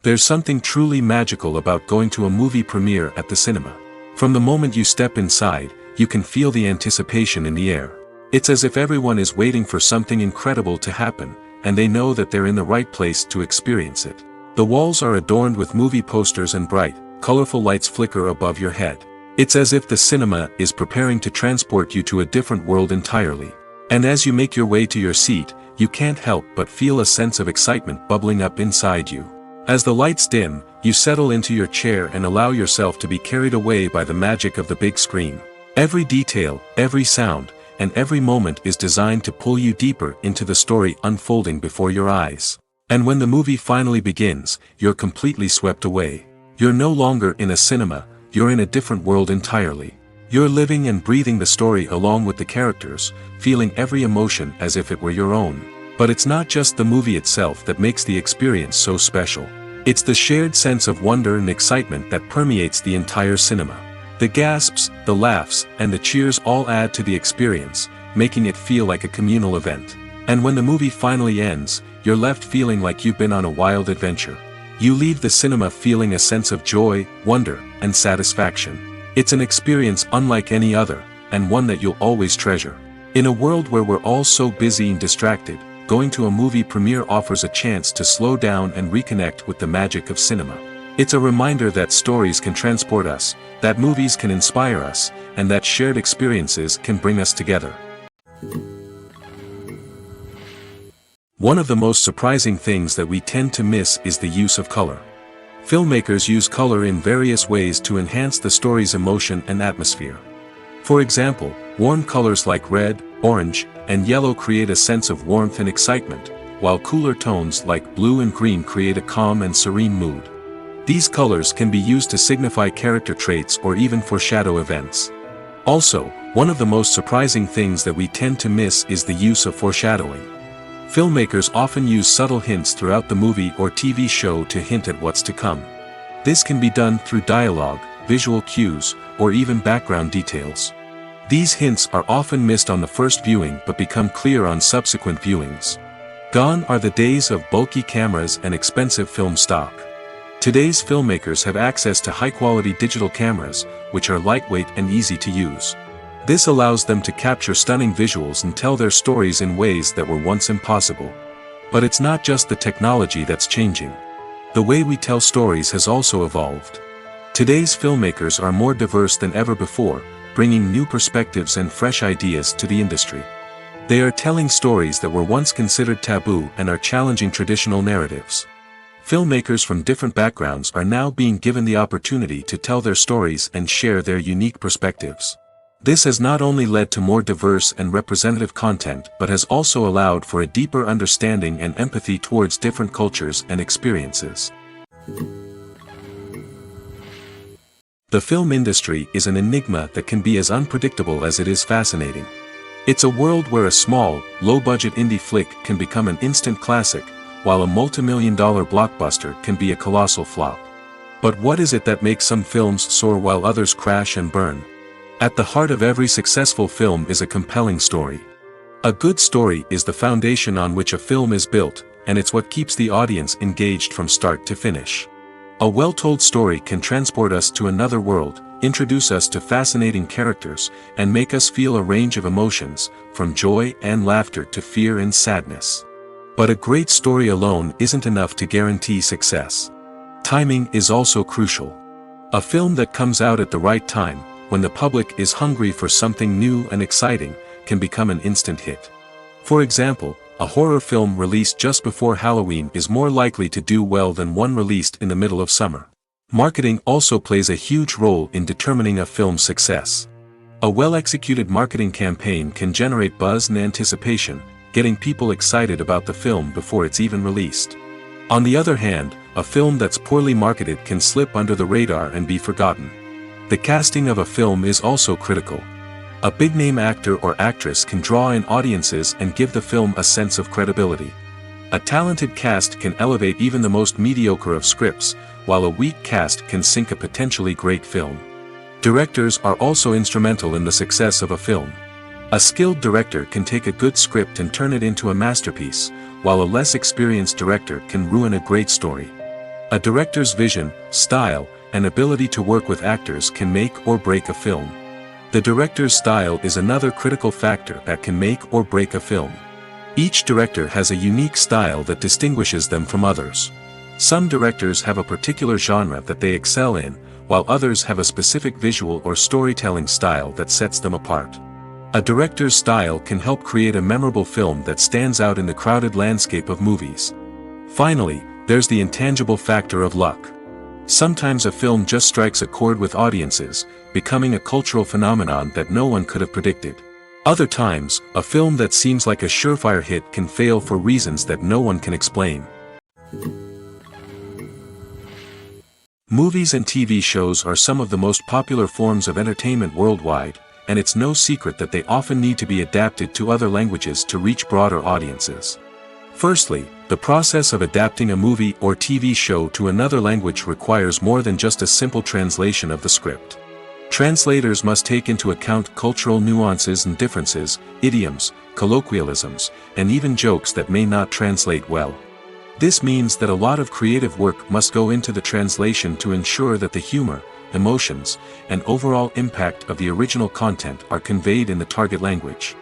There's something truly magical about going to a movie premiere at the cinema. From the moment you step inside, you can feel the anticipation in the air. It's as if everyone is waiting for something incredible to happen, and they know that they're in the right place to experience it. The walls are adorned with movie posters and bright, colorful lights flicker above your head. It's as if the cinema is preparing to transport you to a different world entirely. And as you make your way to your seat, you can't help but feel a sense of excitement bubbling up inside you. As the lights dim, you settle into your chair and allow yourself to be carried away by the magic of the big screen. Every detail, every sound, and every moment is designed to pull you deeper into the story unfolding before your eyes. And when the movie finally begins, you're completely swept away. You're no longer in a cinema, you're in a different world entirely. You're living and breathing the story along with the characters, feeling every emotion as if it were your own. But it's not just the movie itself that makes the experience so special. It's the shared sense of wonder and excitement that permeates the entire cinema. The gasps, the laughs, and the cheers all add to the experience, making it feel like a communal event. And when the movie finally ends, you're left feeling like you've been on a wild adventure. You leave the cinema feeling a sense of joy, wonder, and satisfaction. It's an experience unlike any other, and one that you'll always treasure. In a world where we're all so busy and distracted, going to a movie premiere offers a chance to slow down and reconnect with the magic of cinema. It's a reminder that stories can transport us, that movies can inspire us, and that shared experiences can bring us together. One of the most surprising things that we tend to miss is the use of color. Filmmakers use color in various ways to enhance the story's emotion and atmosphere. For example, warm colors like red, orange, and yellow create a sense of warmth and excitement, while cooler tones like blue and green create a calm and serene mood. These colors can be used to signify character traits or even foreshadow events. Also, one of the most surprising things that we tend to miss is the use of foreshadowing. Filmmakers often use subtle hints throughout the movie or TV show to hint at what's to come. This can be done through dialogue, visual cues, or even background details. These hints are often missed on the first viewing but become clear on subsequent viewings. Gone are the days of bulky cameras and expensive film stock. Today's filmmakers have access to high-quality digital cameras, which are lightweight and easy to use. This allows them to capture stunning visuals and tell their stories in ways that were once impossible. But it's not just the technology that's changing. The way we tell stories has also evolved. Today's filmmakers are more diverse than ever before, bringing new perspectives and fresh ideas to the industry. They are telling stories that were once considered taboo and are challenging traditional narratives. Filmmakers from different backgrounds are now being given the opportunity to tell their stories and share their unique perspectives. This has not only led to more diverse and representative content but has also allowed for a deeper understanding and empathy towards different cultures and experiences. The film industry is an enigma that can be as unpredictable as it is fascinating. It's a world where a small, low-budget indie flick can become an instant classic, while a multi-million-dollar blockbuster can be a colossal flop. But what is it that makes some films soar while others crash and burn? At the heart of every successful film is a compelling story. A good story is the foundation on which a film is built, and it's what keeps the audience engaged from start to finish. A well-told story can transport us to another world, introduce us to fascinating characters, and make us feel a range of emotions, from joy and laughter to fear and sadness. But a great story alone isn't enough to guarantee success. Timing is also crucial. A film that comes out at the right time, when the public is hungry for something new and exciting, can become an instant hit. For example, a horror film released just before Halloween is more likely to do well than one released in the middle of summer. Marketing also plays a huge role in determining a film's success. A well-executed marketing campaign can generate buzz and anticipation, getting people excited about the film before it's even released. On the other hand, a film that's poorly marketed can slip under the radar and be forgotten. The casting of a film is also critical. A big-name actor or actress can draw in audiences and give the film a sense of credibility. A talented cast can elevate even the most mediocre of scripts, while a weak cast can sink a potentially great film. Directors are also instrumental in the success of a film. A skilled director can take a good script and turn it into a masterpiece, while a less experienced director can ruin a great story. A director's vision, style, and ability to work with actors can make or break a film. The director's style is another critical factor that can make or break a film. Each director has a unique style that distinguishes them from others. Some directors have a particular genre that they excel in, while others have a specific visual or storytelling style that sets them apart. A director's style can help create a memorable film that stands out in the crowded landscape of movies. Finally, there's the intangible factor of luck. Sometimes a film just strikes a chord with audiences, becoming a cultural phenomenon that no one could have predicted. Other times, a film that seems like a surefire hit can fail for reasons that no one can explain. Movies and TV shows are some of the most popular forms of entertainment worldwide, and it's no secret that they often need to be adapted to other languages to reach broader audiences. Firstly, the process of adapting a movie or TV show to another language requires more than just a simple translation of the script. Translators must take into account cultural nuances and differences, idioms, colloquialisms, and even jokes that may not translate well. This means that a lot of creative work must go into the translation to ensure that the humor, emotions, and overall impact of the original content are conveyed in the target language.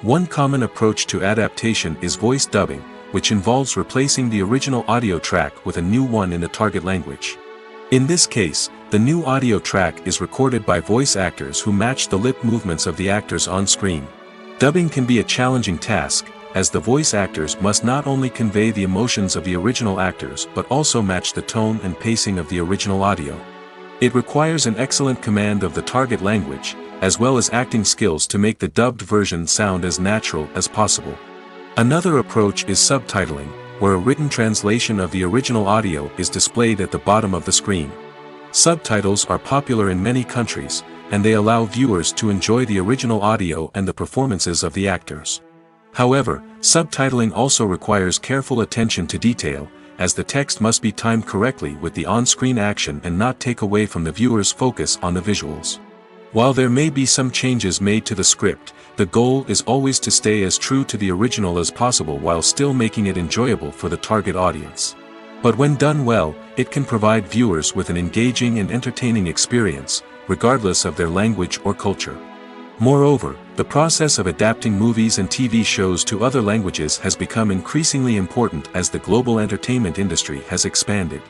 One common approach to adaptation is voice dubbing, which involves replacing the original audio track with a new one in the target language. In this case, the new audio track is recorded by voice actors who match the lip movements of the actors on screen. Dubbing can be a challenging task, as the voice actors must not only convey the emotions of the original actors but also match the tone and pacing of the original audio. It requires an excellent command of the target language, as well as acting skills to make the dubbed version sound as natural as possible. Another approach is subtitling, where a written translation of the original audio is displayed at the bottom of the screen. Subtitles are popular in many countries, and they allow viewers to enjoy the original audio and the performances of the actors. However, subtitling also requires careful attention to detail, as the text must be timed correctly with the on-screen action and not take away from the viewer's focus on the visuals. While there may be some changes made to the script, the goal is always to stay as true to the original as possible while still making it enjoyable for the target audience. But when done well, it can provide viewers with an engaging and entertaining experience, regardless of their language or culture. Moreover, the process of adapting movies and TV shows to other languages has become increasingly important as the global entertainment industry has expanded.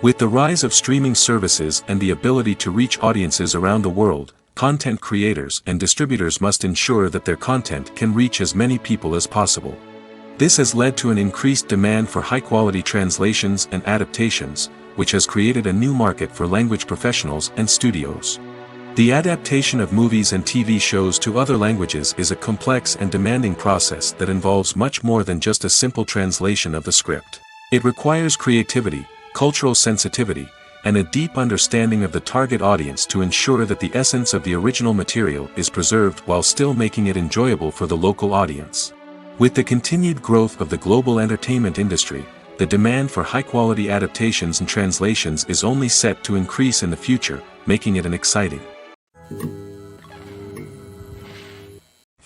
With the rise of streaming services and the ability to reach audiences around the world, content creators and distributors must ensure that their content can reach as many people as possible. This has led to an increased demand for high-quality translations and adaptations, which has created a new market for language professionals and studios. The adaptation of movies and TV shows to other languages is a complex and demanding process that involves much more than just a simple translation of the script. It requires creativity, cultural sensitivity, and a deep understanding of the target audience to ensure that the essence of the original material is preserved while still making it enjoyable for the local audience. With the continued growth of the global entertainment industry, the demand for high-quality adaptations and translations is only set to increase in the future, making it an exciting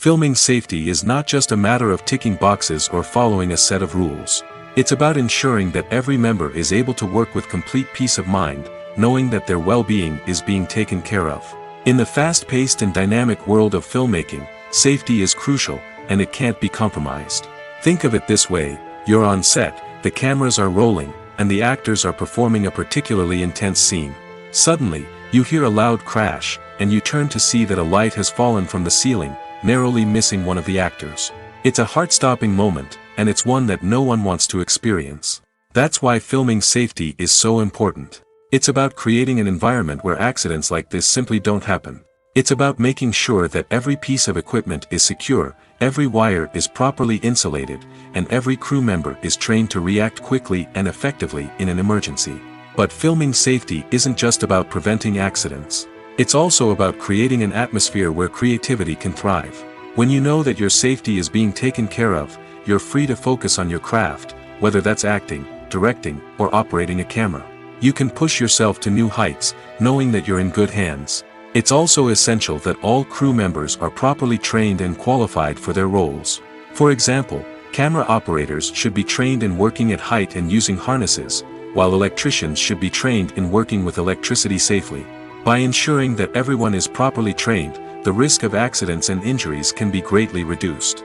Filming safety is not just a matter of ticking boxes or following a set of rules. It's about ensuring that every member is able to work with complete peace of mind, knowing that their well-being is being taken care of. In the fast-paced and dynamic world of filmmaking, safety is crucial, and it can't be compromised. Think of it this way: you're on set, the cameras are rolling, and the actors are performing a particularly intense scene. Suddenly, you hear a loud crash, and you turn to see that a light has fallen from the ceiling, narrowly missing one of the actors. It's a heart-stopping moment, and it's one that no one wants to experience. That's why filming safety is so important. It's about creating an environment where accidents like this simply don't happen. It's about making sure that every piece of equipment is secure, every wire is properly insulated, and every crew member is trained to react quickly and effectively in an emergency. But filming safety isn't just about preventing accidents. It's also about creating an atmosphere where creativity can thrive. When you know that your safety is being taken care of, you're free to focus on your craft, whether that's acting, directing, or operating a camera. You can push yourself to new heights, knowing that you're in good hands. It's also essential that all crew members are properly trained and qualified for their roles. For example, camera operators should be trained in working at height and using harnesses, while electricians should be trained in working with electricity safely. By ensuring that everyone is properly trained, the risk of accidents and injuries can be greatly reduced.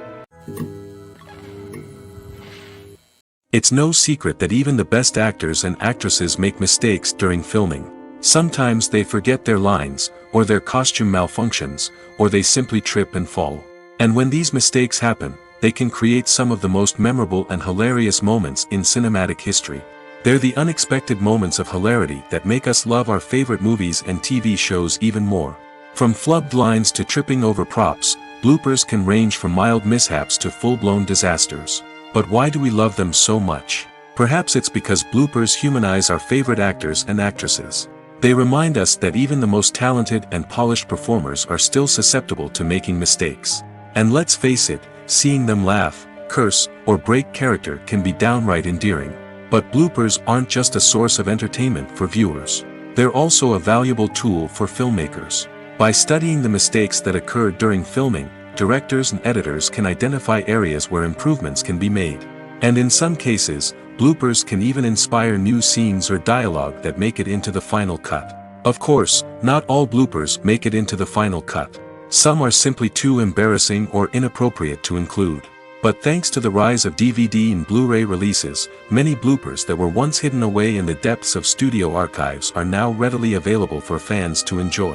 It's no secret that even the best actors and actresses make mistakes during filming. Sometimes they forget their lines, or their costume malfunctions, or they simply trip and fall. And when these mistakes happen, they can create some of the most memorable and hilarious moments in cinematic history. They're the unexpected moments of hilarity that make us love our favorite movies and TV shows even more. From flubbed lines to tripping over props, bloopers can range from mild mishaps to full-blown disasters. But why do we love them so much? Perhaps it's because bloopers humanize our favorite actors and actresses. They remind us that even the most talented and polished performers are still susceptible to making mistakes. And let's face it, seeing them laugh, curse, or break character can be downright endearing. But bloopers aren't just a source of entertainment for viewers. They're also a valuable tool for filmmakers. By studying the mistakes that occurred during filming, directors and editors can identify areas where improvements can be made. And in some cases, bloopers can even inspire new scenes or dialogue that make it into the final cut. Of course, not all bloopers make it into the final cut. Some are simply too embarrassing or inappropriate to include. But thanks to the rise of DVD and Blu-ray releases, many bloopers that were once hidden away in the depths of studio archives are now readily available for fans to enjoy.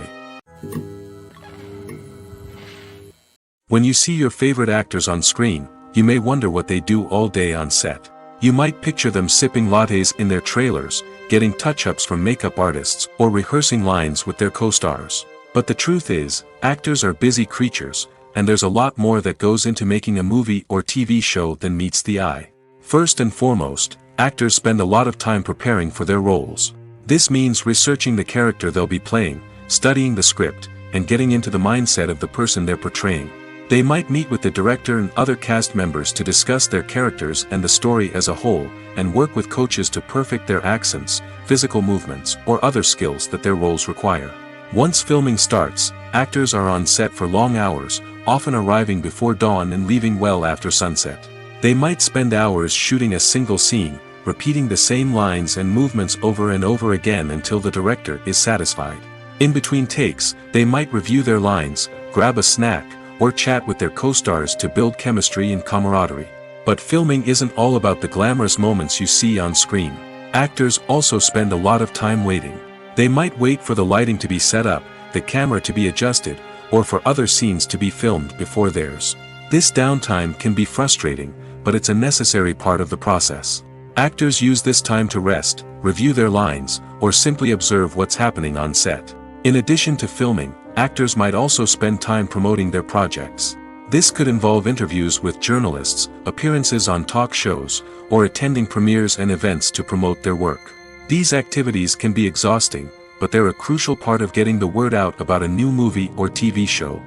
When you see your favorite actors on screen, you may wonder what they do all day on set. You might picture them sipping lattes in their trailers, getting touch-ups from makeup artists, or rehearsing lines with their co-stars. But the truth is, actors are busy creatures, and there's a lot more that goes into making a movie or TV show than meets the eye. First and foremost, actors spend a lot of time preparing for their roles. This means researching the character they'll be playing, studying the script, and getting into the mindset of the person they're portraying. They might meet with the director and other cast members to discuss their characters and the story as a whole, and work with coaches to perfect their accents, physical movements, or other skills that their roles require. Once filming starts, actors are on set for long hours, often arriving before dawn and leaving well after sunset. They might spend hours shooting a single scene, repeating the same lines and movements over and over again until the director is satisfied. In between takes, they might review their lines, grab a snack, or chat with their co-stars to build chemistry and camaraderie. But filming isn't all about the glamorous moments you see on screen. Actors also spend a lot of time waiting. They might wait for the lighting to be set up, the camera to be adjusted, or for other scenes to be filmed before theirs. This downtime can be frustrating, but it's a necessary part of the process. Actors use this time to rest, review their lines, or simply observe what's happening on set. In addition to filming, actors might also spend time promoting their projects. This could involve interviews with journalists, appearances on talk shows, or attending premieres and events to promote their work. These activities can be exhausting, but they're a crucial part of getting the word out about a new movie or TV show.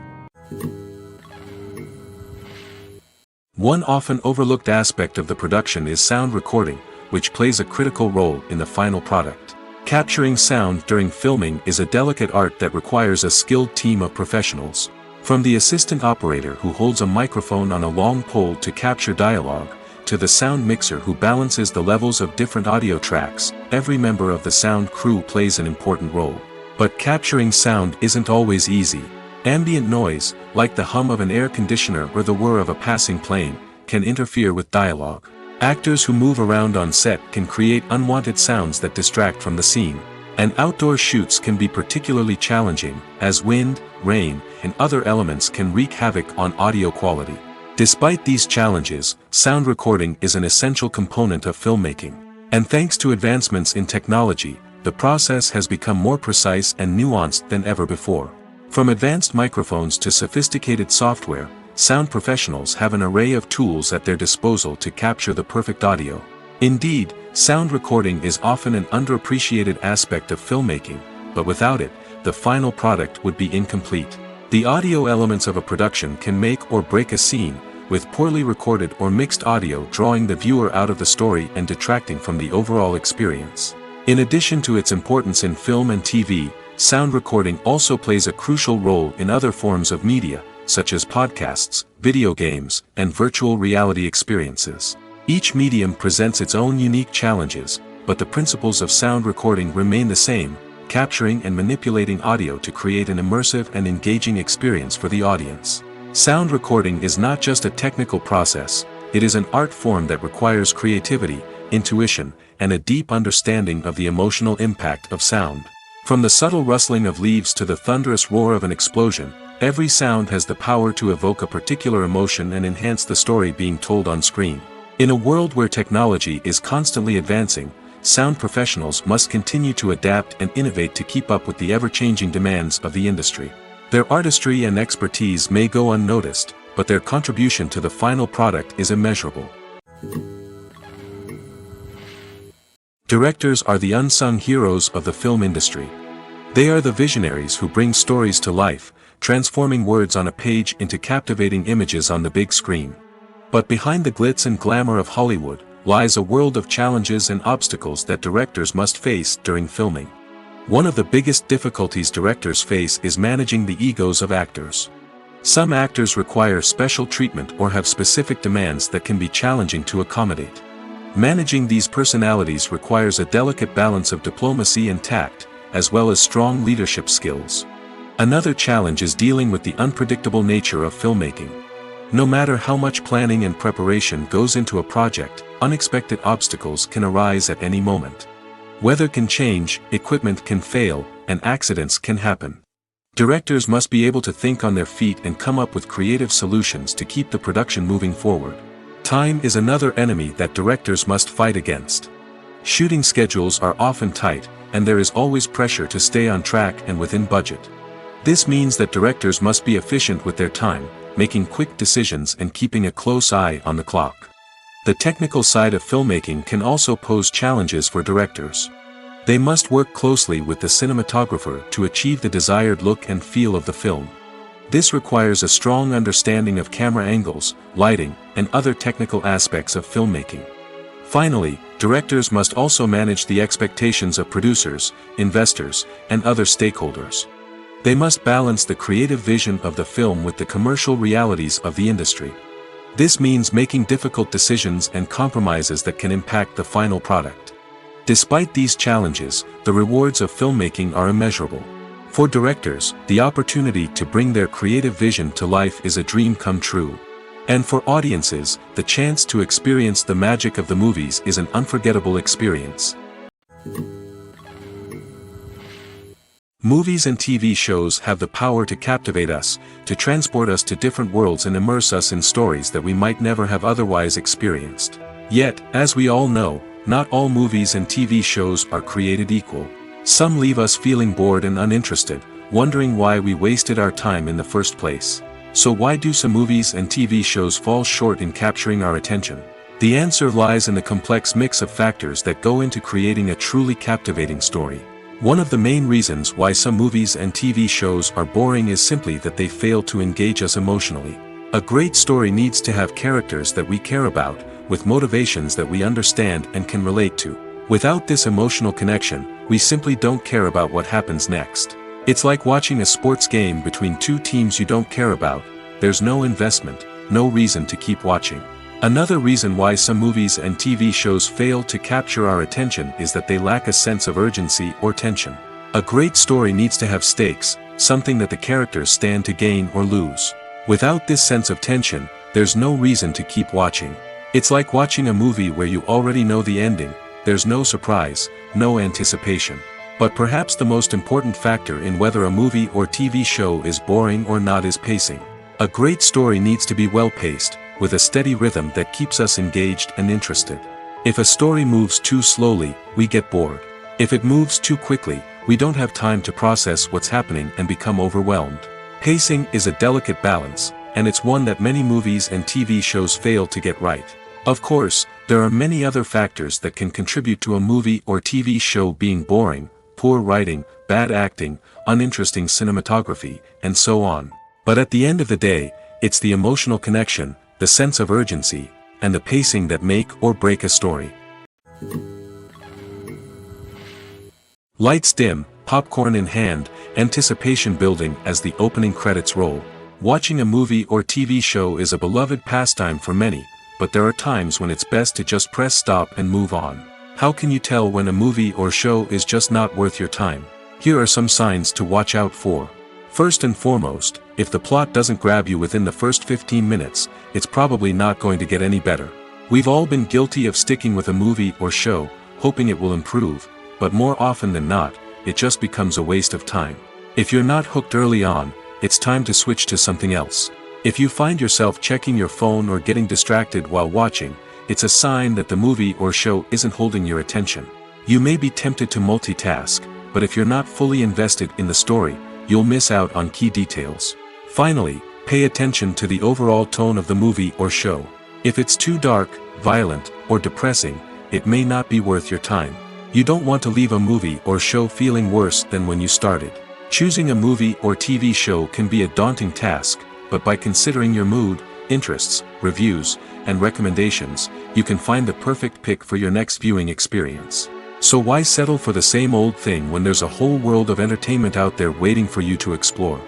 One often overlooked aspect of the production is sound recording, which plays a critical role in the final product. Capturing sound during filming is a delicate art that requires a skilled team of professionals. From the assistant operator who holds a microphone on a long pole to capture dialogue, to the sound mixer who balances the levels of different audio tracks, every member of the sound crew plays an important role. But capturing sound isn't always easy. Ambient noise, like the hum of an air conditioner or the whir of a passing plane, can interfere with dialogue. Actors who move around on set can create unwanted sounds that distract from the scene. And outdoor shoots can be particularly challenging, as wind, rain, and other elements can wreak havoc on audio quality. Despite these challenges, sound recording is an essential component of filmmaking. And thanks to advancements in technology, the process has become more precise and nuanced than ever before. From advanced microphones to sophisticated software, sound professionals have an array of tools at their disposal to capture the perfect audio. Indeed, sound recording is often an underappreciated aspect of filmmaking, but without it, the final product would be incomplete. The audio elements of a production can make or break a scene, with poorly recorded or mixed audio drawing the viewer out of the story and detracting from the overall experience. In addition to its importance in film and TV, sound recording also plays a crucial role in other forms of media, such as podcasts, video games, and virtual reality experiences. Each medium presents its own unique challenges, but the principles of sound recording remain the same, capturing and manipulating audio to create an immersive and engaging experience for the audience. Sound recording is not just a technical process, it is an art form that requires creativity, intuition, and a deep understanding of the emotional impact of sound. From the subtle rustling of leaves to the thunderous roar of an explosion, every sound has the power to evoke a particular emotion and enhance the story being told on screen. In a world where technology is constantly advancing, sound professionals must continue to adapt and innovate to keep up with the ever-changing demands of the industry. Their artistry and expertise may go unnoticed, but their contribution to the final product is immeasurable. Directors are the unsung heroes of the film industry. They are the visionaries who bring stories to life, transforming words on a page into captivating images on the big screen. But behind the glitz and glamour of Hollywood, lies a world of challenges and obstacles that directors must face during filming. One of the biggest difficulties directors face is managing the egos of actors. Some actors require special treatment or have specific demands that can be challenging to accommodate. Managing these personalities requires a delicate balance of diplomacy and tact, as well as strong leadership skills. Another challenge is dealing with the unpredictable nature of filmmaking. No matter how much planning and preparation goes into a project, unexpected obstacles can arise at any moment. Weather can change, equipment can fail, and accidents can happen. Directors must be able to think on their feet and come up with creative solutions to keep the production moving forward. Time is another enemy that directors must fight against. Shooting schedules are often tight, and there is always pressure to stay on track and within budget. This means that directors must be efficient with their time, making quick decisions and keeping a close eye on the clock. The technical side of filmmaking can also pose challenges for directors. They must work closely with the cinematographer to achieve the desired look and feel of the film. This requires a strong understanding of camera angles, lighting, and other technical aspects of filmmaking. Finally, directors must also manage the expectations of producers, investors, and other stakeholders. They must balance the creative vision of the film with the commercial realities of the industry. This means making difficult decisions and compromises that can impact the final product. Despite these challenges, the rewards of filmmaking are immeasurable. For directors, the opportunity to bring their creative vision to life is a dream come true. And for audiences, the chance to experience the magic of the movies is an unforgettable experience. Movies and TV shows have the power to captivate us, to transport us to different worlds and immerse us in stories that we might never have otherwise experienced. Yet, as we all know, not all movies and TV shows are created equal. Some leave us feeling bored and uninterested, wondering why we wasted our time in the first place. So why do some movies and TV shows fall short in capturing our attention? The answer lies in the complex mix of factors that go into creating a truly captivating story. One of the main reasons why some movies and TV shows are boring is simply that they fail to engage us emotionally. A great story needs to have characters that we care about, with motivations that we understand and can relate to. Without this emotional connection, we simply don't care about what happens next. It's like watching a sports game between two teams you don't care about. There's no investment, no reason to keep watching. Another reason why some movies and TV shows fail to capture our attention is that they lack a sense of urgency or tension. A great story needs to have stakes, something that the characters stand to gain or lose. Without this sense of tension, there's no reason to keep watching. It's like watching a movie where you already know the ending. There's no surprise, no anticipation. But perhaps the most important factor in whether a movie or TV show is boring or not is pacing. A great story needs to be well-paced, with a steady rhythm that keeps us engaged and interested. If a story moves too slowly, we get bored. If it moves too quickly, we don't have time to process what's happening and become overwhelmed. Pacing is a delicate balance, and it's one that many movies and TV shows fail to get right. Of course, there are many other factors that can contribute to a movie or TV show being boring: poor writing, bad acting, uninteresting cinematography, and so on. But at the end of the day, it's the emotional connection, the sense of urgency, and the pacing that make or break a story. Lights dim, popcorn in hand, anticipation building as the opening credits roll. Watching a movie or TV show is a beloved pastime for many, but there are times when it's best to just press stop and move on. How can you tell when a movie or show is just not worth your time? Here are some signs to watch out for. First and foremost, if the plot doesn't grab you within the first 15 minutes, it's probably not going to get any better. We've all been guilty of sticking with a movie or show, hoping it will improve, but more often than not, it just becomes a waste of time. If you're not hooked early on, it's time to switch to something else. If you find yourself checking your phone or getting distracted while watching, it's a sign that the movie or show isn't holding your attention. You may be tempted to multitask, but if you're not fully invested in the story, you'll miss out on key details. Finally, pay attention to the overall tone of the movie or show. If it's too dark, violent, or depressing, it may not be worth your time. You don't want to leave a movie or show feeling worse than when you started. Choosing a movie or TV show can be a daunting task, but by considering your mood, interests, reviews, and recommendations, you can find the perfect pick for your next viewing experience. So why settle for the same old thing when there's a whole world of entertainment out there waiting for you to explore?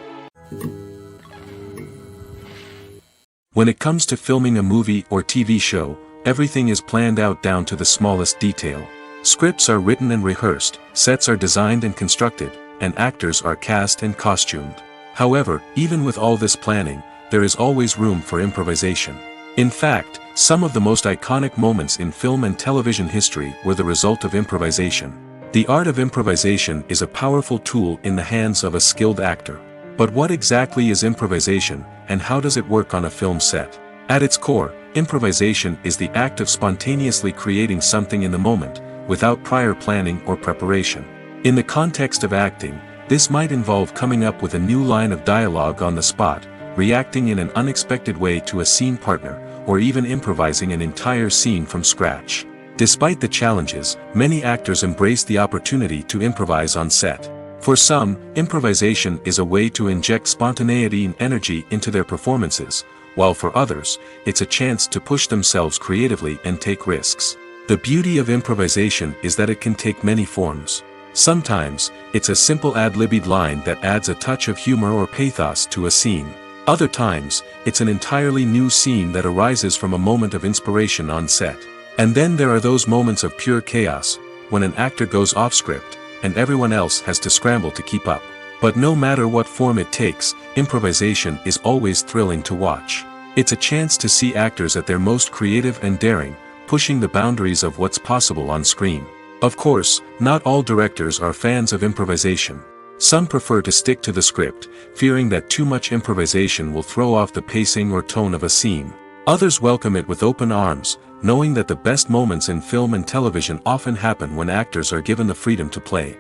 When it comes to filming a movie or TV show, everything is planned out down to the smallest detail. Scripts are written and rehearsed, sets are designed and constructed, and actors are cast and costumed. However, even with all this planning, there is always room for improvisation. In fact, some of the most iconic moments in film and television history were the result of improvisation. The art of improvisation is a powerful tool in the hands of a skilled actor. But what exactly is improvisation, and how does it work on a film set? At its core, improvisation is the act of spontaneously creating something in the moment, without prior planning or preparation. In the context of acting, this might involve coming up with a new line of dialogue on the spot, reacting in an unexpected way to a scene partner, or even improvising an entire scene from scratch. Despite the challenges, many actors embrace the opportunity to improvise on set. For some, improvisation is a way to inject spontaneity and energy into their performances, while for others, it's a chance to push themselves creatively and take risks. The beauty of improvisation is that it can take many forms. Sometimes, it's a simple ad-libbed line that adds a touch of humor or pathos to a scene. Other times, it's an entirely new scene that arises from a moment of inspiration on set. And then there are those moments of pure chaos, when an actor goes off script, and everyone else has to scramble to keep up. But no matter what form it takes, improvisation is always thrilling to watch. It's a chance to see actors at their most creative and daring, pushing the boundaries of what's possible on screen. Of course, not all directors are fans of improvisation. Some prefer to stick to the script, fearing that too much improvisation will throw off the pacing or tone of a scene. Others welcome it with open arms, knowing that the best moments in film and television often happen when actors are given the freedom to play.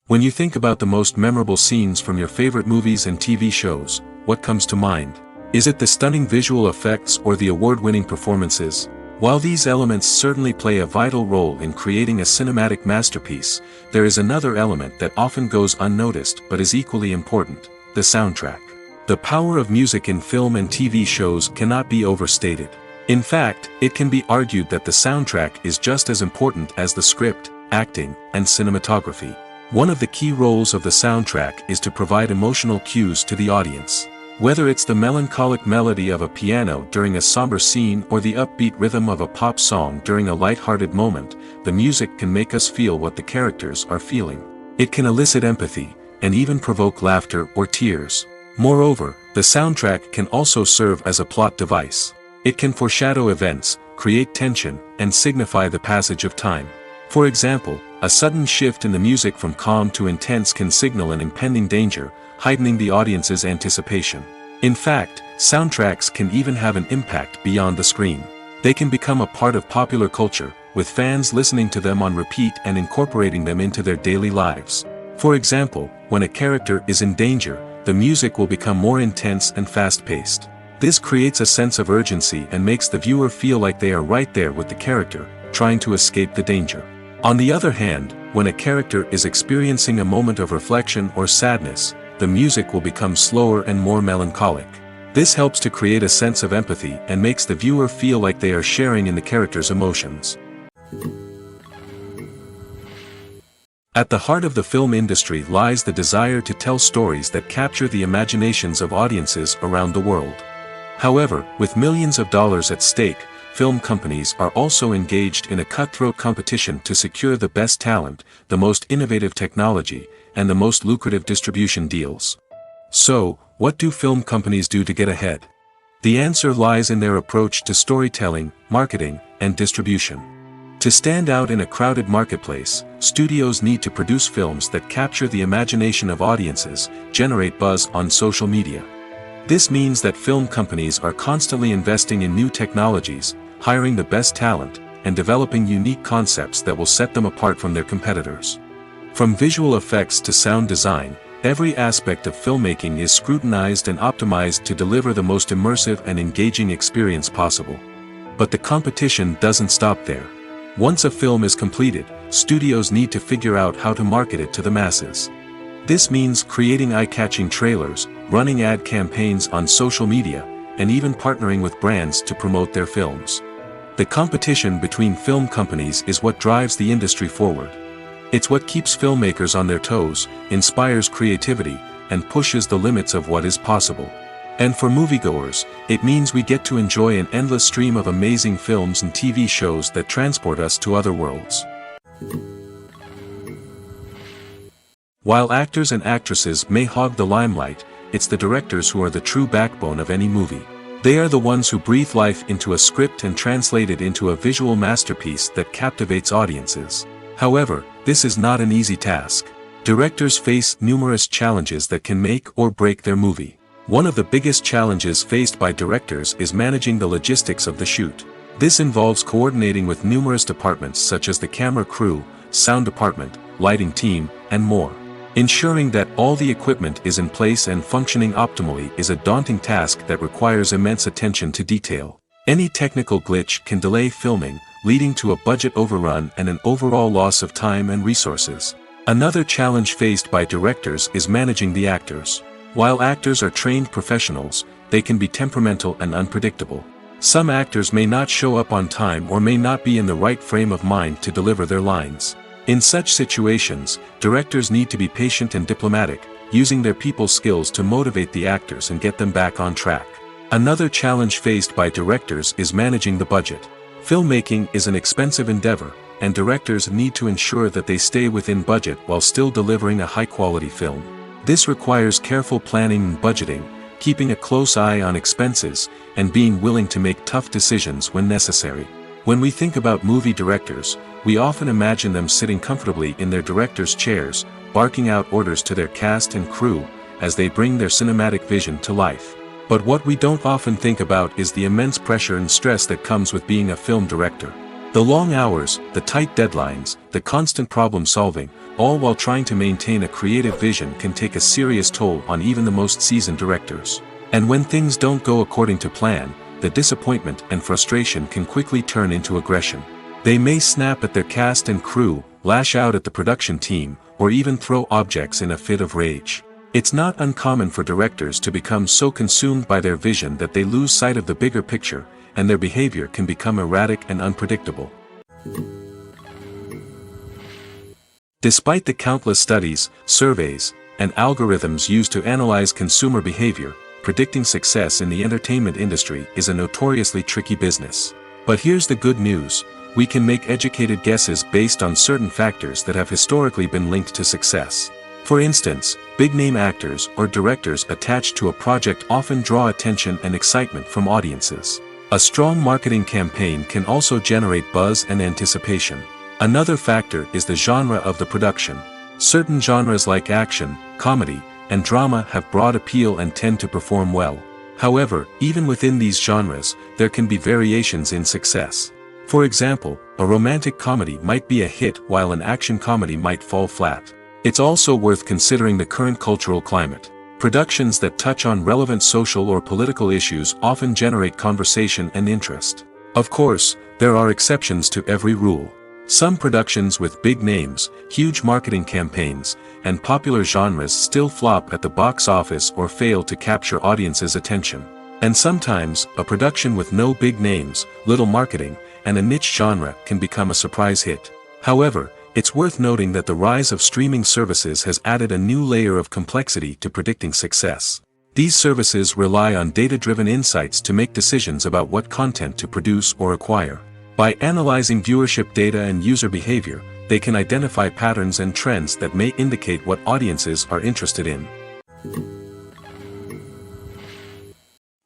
When you think about the most memorable scenes from your favorite movies and TV shows, what comes to mind? Is it the stunning visual effects or the award-winning performances? While these elements certainly play a vital role in creating a cinematic masterpiece, there is another element that often goes unnoticed but is equally important: the soundtrack. The power of music in film and TV shows cannot be overstated. In fact, it can be argued that the soundtrack is just as important as the script, acting, and cinematography. One of the key roles of the soundtrack is to provide emotional cues to the audience. Whether it's the melancholic melody of a piano during a somber scene or the upbeat rhythm of a pop song during a light-hearted moment, the music can make us feel what the characters are feeling. It can elicit empathy, and even provoke laughter or tears. Moreover, the soundtrack can also serve as a plot device. It can foreshadow events, create tension, and signify the passage of time. For example, a sudden shift in the music from calm to intense can signal an impending danger, heightening the audience's anticipation. In fact, soundtracks can even have an impact beyond the screen. They can become a part of popular culture, with fans listening to them on repeat and incorporating them into their daily lives. For example, when a character is in danger, the music will become more intense and fast-paced. This creates a sense of urgency and makes the viewer feel like they are right there with the character, trying to escape the danger. On the other hand, when a character is experiencing a moment of reflection or sadness, the music will become slower and more melancholic. This helps to create a sense of empathy and makes the viewer feel like they are sharing in the character's emotions. At the heart of the film industry lies the desire to tell stories that capture the imaginations of audiences around the world. However, with millions of dollars at stake, film companies are also engaged in a cutthroat competition to secure the best talent, the most innovative technology, and the most lucrative distribution deals. So, what do film companies do to get ahead? The answer lies in their approach to storytelling, marketing, and distribution. To stand out in a crowded marketplace, studios need to produce films that capture the imagination of audiences, generate buzz on social media. This means that film companies are constantly investing in new technologies, hiring the best talent, and developing unique concepts that will set them apart from their competitors. From visual effects to sound design, every aspect of filmmaking is scrutinized and optimized to deliver the most immersive and engaging experience possible. But the competition doesn't stop there. Once a film is completed, studios need to figure out how to market it to the masses. This means creating eye-catching trailers, running ad campaigns on social media, and even partnering with brands to promote their films. The competition between film companies is what drives the industry forward. It's what keeps filmmakers on their toes, inspires creativity, and pushes the limits of what is possible. And for moviegoers, it means we get to enjoy an endless stream of amazing films and TV shows that transport us to other worlds. While actors and actresses may hog the limelight, it's the directors who are the true backbone of any movie. They are the ones who breathe life into a script and translate it into a visual masterpiece that captivates audiences. However, this is not an easy task. Directors face numerous challenges that can make or break their movie. One of the biggest challenges faced by directors is managing the logistics of the shoot. This involves coordinating with numerous departments such as the camera crew, sound department, lighting team, and more. Ensuring that all the equipment is in place and functioning optimally is a daunting task that requires immense attention to detail. Any technical glitch can delay filming, leading to a budget overrun and an overall loss of time and resources. Another challenge faced by directors is managing the actors. While actors are trained professionals, they can be temperamental and unpredictable. Some actors may not show up on time or may not be in the right frame of mind to deliver their lines. In such situations, directors need to be patient and diplomatic, using their people skills to motivate the actors and get them back on track. Another challenge faced by directors is managing the budget. Filmmaking is an expensive endeavor, and directors need to ensure that they stay within budget while still delivering a high-quality film. This requires careful planning and budgeting, keeping a close eye on expenses, and being willing to make tough decisions when necessary. When we think about movie directors, we often imagine them sitting comfortably in their director's chairs, barking out orders to their cast and crew, as they bring their cinematic vision to life. But what we don't often think about is the immense pressure and stress that comes with being a film director. The long hours, the tight deadlines, the constant problem-solving, all while trying to maintain a creative vision can take a serious toll on even the most seasoned directors. And when things don't go according to plan, the disappointment and frustration can quickly turn into aggression. They may snap at their cast and crew, lash out at the production team, or even throw objects in a fit of rage. It's not uncommon for directors to become so consumed by their vision that they lose sight of the bigger picture, and their behavior can become erratic and unpredictable. Despite the countless studies, surveys, and algorithms used to analyze consumer behavior, predicting success in the entertainment industry is a notoriously tricky business. But here's the good news: we can make educated guesses based on certain factors that have historically been linked to success. For instance, big-name actors or directors attached to a project often draw attention and excitement from audiences. A strong marketing campaign can also generate buzz and anticipation. Another factor is the genre of the production. Certain genres like action, comedy, and drama have broad appeal and tend to perform well. However, even within these genres, there can be variations in success. For example, a romantic comedy might be a hit while an action comedy might fall flat. It's also worth considering the current cultural climate. Productions that touch on relevant social or political issues often generate conversation and interest. Of course, there are exceptions to every rule. Some productions with big names, huge marketing campaigns, and popular genres still flop at the box office or fail to capture audiences' attention. And sometimes, a production with no big names, little marketing, and a niche genre can become a surprise hit. However, it's worth noting that the rise of streaming services has added a new layer of complexity to predicting success. These services rely on data-driven insights to make decisions about what content to produce or acquire. By analyzing viewership data and user behavior, they can identify patterns and trends that may indicate what audiences are interested in.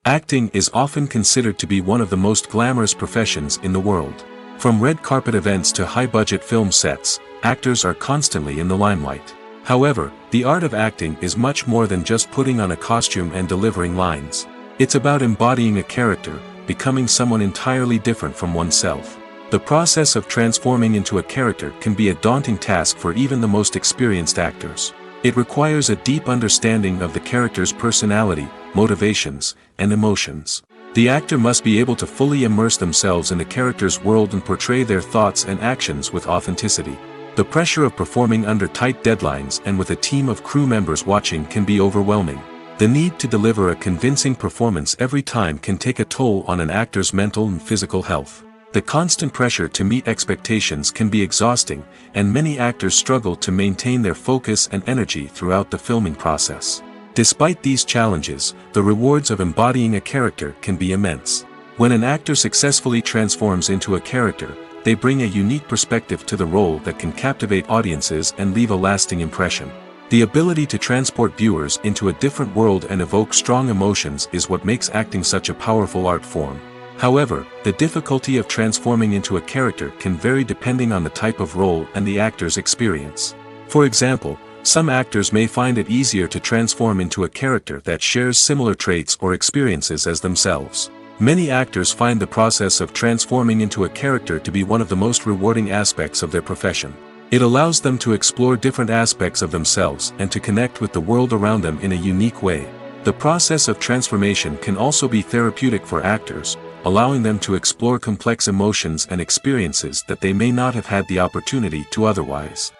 Acting is often considered to be one of the most glamorous professions in the world. From red carpet events to high-budget film sets, actors are constantly in the limelight. However, the art of acting is much more than just putting on a costume and delivering lines. It's about embodying a character, becoming someone entirely different from oneself. The process of transforming into a character can be a daunting task for even the most experienced actors. It requires a deep understanding of the character's personality, motivations, and emotions. The actor must be able to fully immerse themselves in the character's world and portray their thoughts and actions with authenticity. The pressure of performing under tight deadlines and with a team of crew members watching can be overwhelming. The need to deliver a convincing performance every time can take a toll on an actor's mental and physical health. The constant pressure to meet expectations can be exhausting, and many actors struggle to maintain their focus and energy throughout the filming process. Despite these challenges, the rewards of embodying a character can be immense. When an actor successfully transforms into a character, they bring a unique perspective to the role that can captivate audiences and leave a lasting impression. The ability to transport viewers into a different world and evoke strong emotions is what makes acting such a powerful art form. However, the difficulty of transforming into a character can vary depending on the type of role and the actor's experience. For example, some actors may find it easier to transform into a character that shares similar traits or experiences as themselves. Many actors find the process of transforming into a character to be one of the most rewarding aspects of their profession. It allows them to explore different aspects of themselves and to connect with the world around them in a unique way. The process of transformation can also be therapeutic for actors, allowing them to explore complex emotions and experiences that they may not have had the opportunity to otherwise.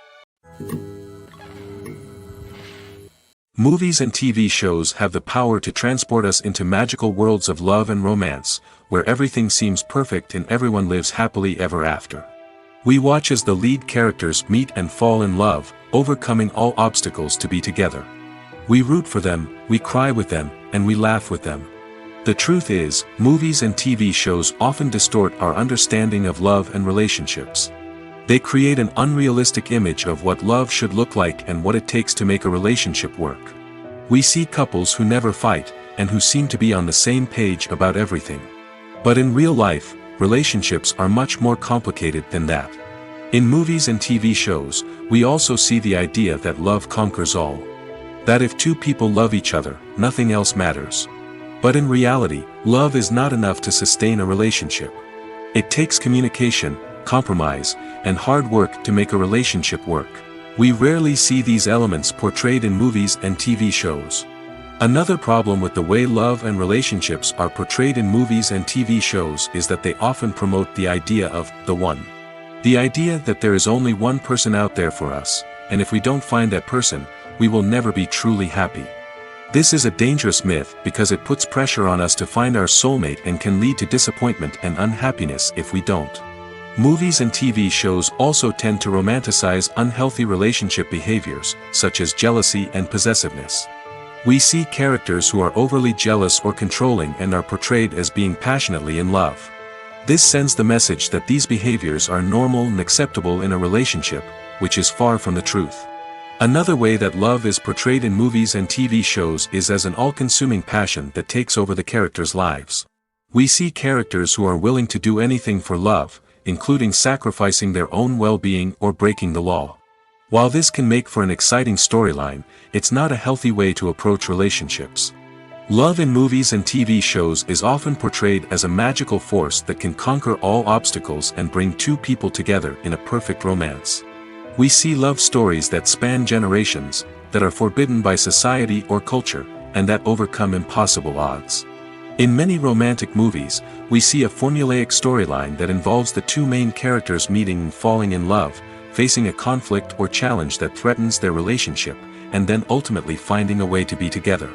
Movies and TV shows have the power to transport us into magical worlds of love and romance, where everything seems perfect and everyone lives happily ever after. We watch as the lead characters meet and fall in love, overcoming all obstacles to be together. We root for them, we cry with them, and we laugh with them. The truth is, movies and TV shows often distort our understanding of love and relationships. They create an unrealistic image of what love should look like and what it takes to make a relationship work. We see couples who never fight, and who seem to be on the same page about everything. But in real life, relationships are much more complicated than that. In movies and TV shows, we also see the idea that love conquers all. That if two people love each other, nothing else matters. But in reality, love is not enough to sustain a relationship. It takes communication, compromise, and hard work to make a relationship work. We rarely see these elements portrayed in movies and TV shows. Another problem with the way love and relationships are portrayed in movies and TV shows is that they often promote the idea of the one. The idea that there is only one person out there for us, and if we don't find that person, we will never be truly happy. This is a dangerous myth because it puts pressure on us to find our soulmate and can lead to disappointment and unhappiness if we don't. Movies and TV shows also tend to romanticize unhealthy relationship behaviors, such as jealousy and possessiveness. We see characters who are overly jealous or controlling and are portrayed as being passionately in love. This sends the message that these behaviors are normal and acceptable in a relationship, which is far from the truth. Another way that love is portrayed in movies and TV shows is as an all-consuming passion that takes over the characters' lives. We see characters who are willing to do anything for love, including sacrificing their own well-being or breaking the law. While this can make for an exciting storyline, it's not a healthy way to approach relationships. Love in movies and TV shows is often portrayed as a magical force that can conquer all obstacles and bring two people together in a perfect romance. We see love stories that span generations, that are forbidden by society or culture, and that overcome impossible odds. In many romantic movies, we see a formulaic storyline that involves the two main characters meeting and falling in love, facing a conflict or challenge that threatens their relationship, and then ultimately finding a way to be together.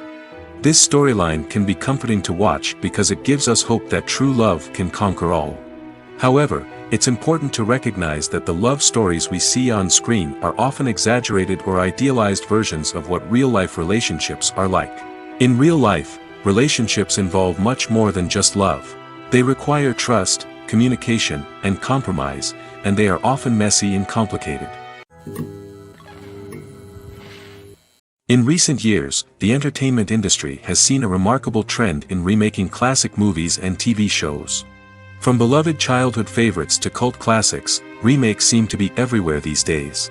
This storyline can be comforting to watch because it gives us hope that true love can conquer all. However, it's important to recognize that the love stories we see on screen are often exaggerated or idealized versions of what real-life relationships are like. In real life, relationships involve much more than just love. They require trust, communication, and compromise, and they are often messy and complicated. In recent years, the entertainment industry has seen a remarkable trend in remaking classic movies and TV shows. From beloved childhood favorites to cult classics, remakes seem to be everywhere these days.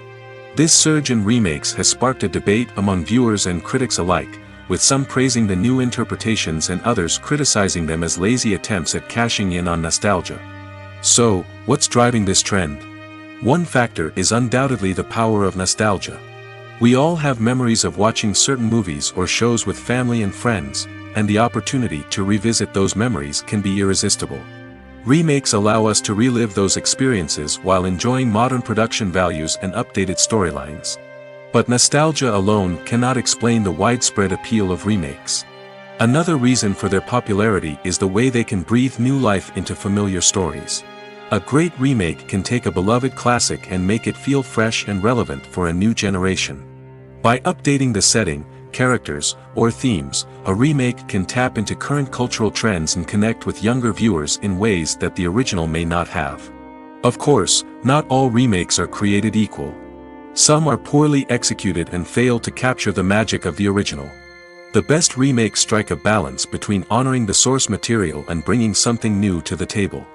This surge in remakes has sparked a debate among viewers and critics alike, with some praising the new interpretations and others criticizing them as lazy attempts at cashing in on nostalgia. So, what's driving this trend? One factor is undoubtedly the power of nostalgia. We all have memories of watching certain movies or shows with family and friends, and the opportunity to revisit those memories can be irresistible. Remakes allow us to relive those experiences while enjoying modern production values and updated storylines. But nostalgia alone cannot explain the widespread appeal of remakes. Another reason for their popularity is the way they can breathe new life into familiar stories. A great remake can take a beloved classic and make it feel fresh and relevant for a new generation. By updating the setting, characters, or themes, a remake can tap into current cultural trends and connect with younger viewers in ways that the original may not have. Of course, not all remakes are created equal. Some are poorly executed and fail to capture the magic of the original. The best remakes strike a balance between honoring the source material and bringing something new to the table.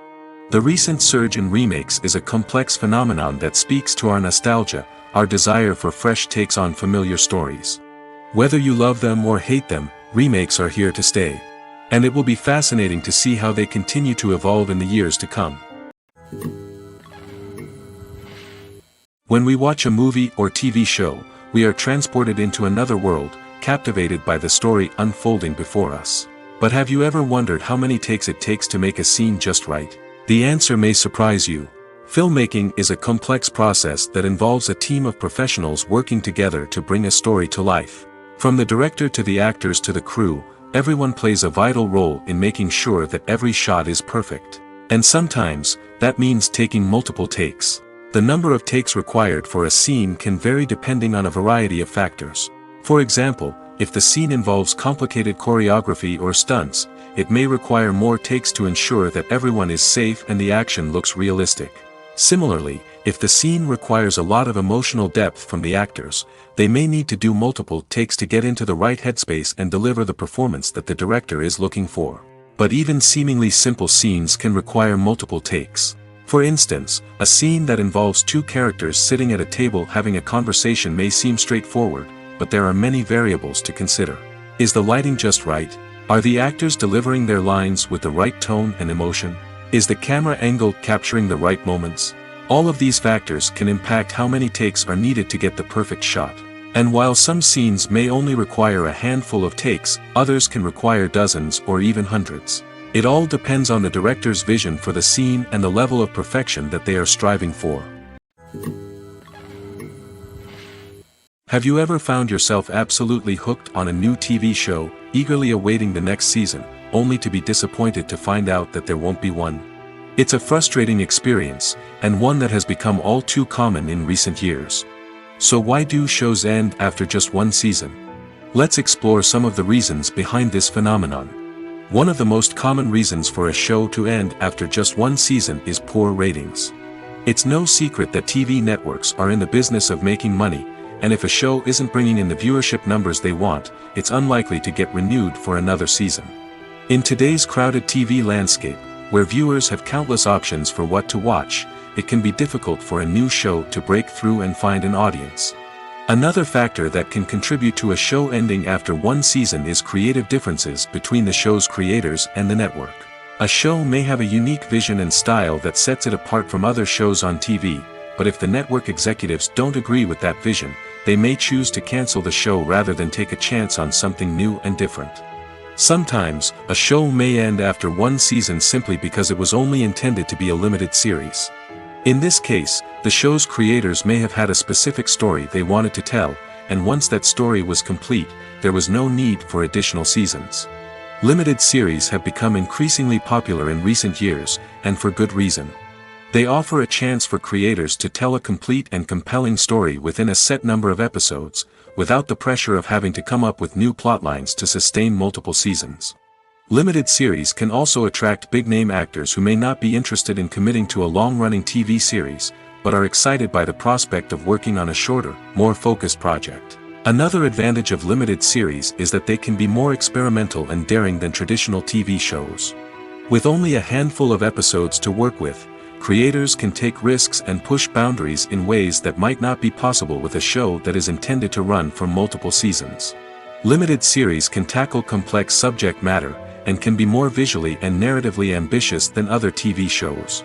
The recent surge in remakes is a complex phenomenon that speaks to our nostalgia, our desire for fresh takes on familiar stories. Whether you love them or hate them, remakes are here to stay. And it will be fascinating to see how they continue to evolve in the years to come. When we watch a movie or TV show, we are transported into another world, captivated by the story unfolding before us. But have you ever wondered how many takes it takes to make a scene just right? The answer may surprise you. Filmmaking is a complex process that involves a team of professionals working together to bring a story to life. From the director to the actors to the crew, everyone plays a vital role in making sure that every shot is perfect. And sometimes, that means taking multiple takes. The number of takes required for a scene can vary depending on a variety of factors. For example, if the scene involves complicated choreography or stunts, it may require more takes to ensure that everyone is safe and the action looks realistic. Similarly, if the scene requires a lot of emotional depth from the actors, they may need to do multiple takes to get into the right headspace and deliver the performance that the director is looking for. But even seemingly simple scenes can require multiple takes. For instance, a scene that involves two characters sitting at a table having a conversation may seem straightforward, but there are many variables to consider. Is the lighting just right? Are the actors delivering their lines with the right tone and emotion? Is the camera angle capturing the right moments? All of these factors can impact how many takes are needed to get the perfect shot. And while some scenes may only require a handful of takes, others can require dozens or even hundreds. It all depends on the director's vision for the scene and the level of perfection that they are striving for. Have you ever found yourself absolutely hooked on a new TV show, eagerly awaiting the next season, only to be disappointed to find out that there won't be one? It's a frustrating experience, and one that has become all too common in recent years. So why do shows end after just one season? Let's explore some of the reasons behind this phenomenon. One of the most common reasons for a show to end after just one season is poor ratings. It's no secret that TV networks are in the business of making money, and if a show isn't bringing in the viewership numbers they want, it's unlikely to get renewed for another season. In today's crowded TV landscape, where viewers have countless options for what to watch, it can be difficult for a new show to break through and find an audience. Another factor that can contribute to a show ending after one season is creative differences between the show's creators and the network. A show may have a unique vision and style that sets it apart from other shows on TV, but if the network executives don't agree with that vision, they may choose to cancel the show rather than take a chance on something new and different. Sometimes, a show may end after one season simply because it was only intended to be a limited series. In this case, the show's creators may have had a specific story they wanted to tell, and once that story was complete, there was no need for additional seasons. Limited series have become increasingly popular in recent years, and for good reason. They offer a chance for creators to tell a complete and compelling story within a set number of episodes, without the pressure of having to come up with new plotlines to sustain multiple seasons. Limited series can also attract big-name actors who may not be interested in committing to a long-running TV series, but are excited by the prospect of working on a shorter, more focused project. Another advantage of limited series is that they can be more experimental and daring than traditional TV shows. With only a handful of episodes to work with, creators can take risks and push boundaries in ways that might not be possible with a show that is intended to run for multiple seasons. Limited series can tackle complex subject matter, and can be more visually and narratively ambitious than other TV shows.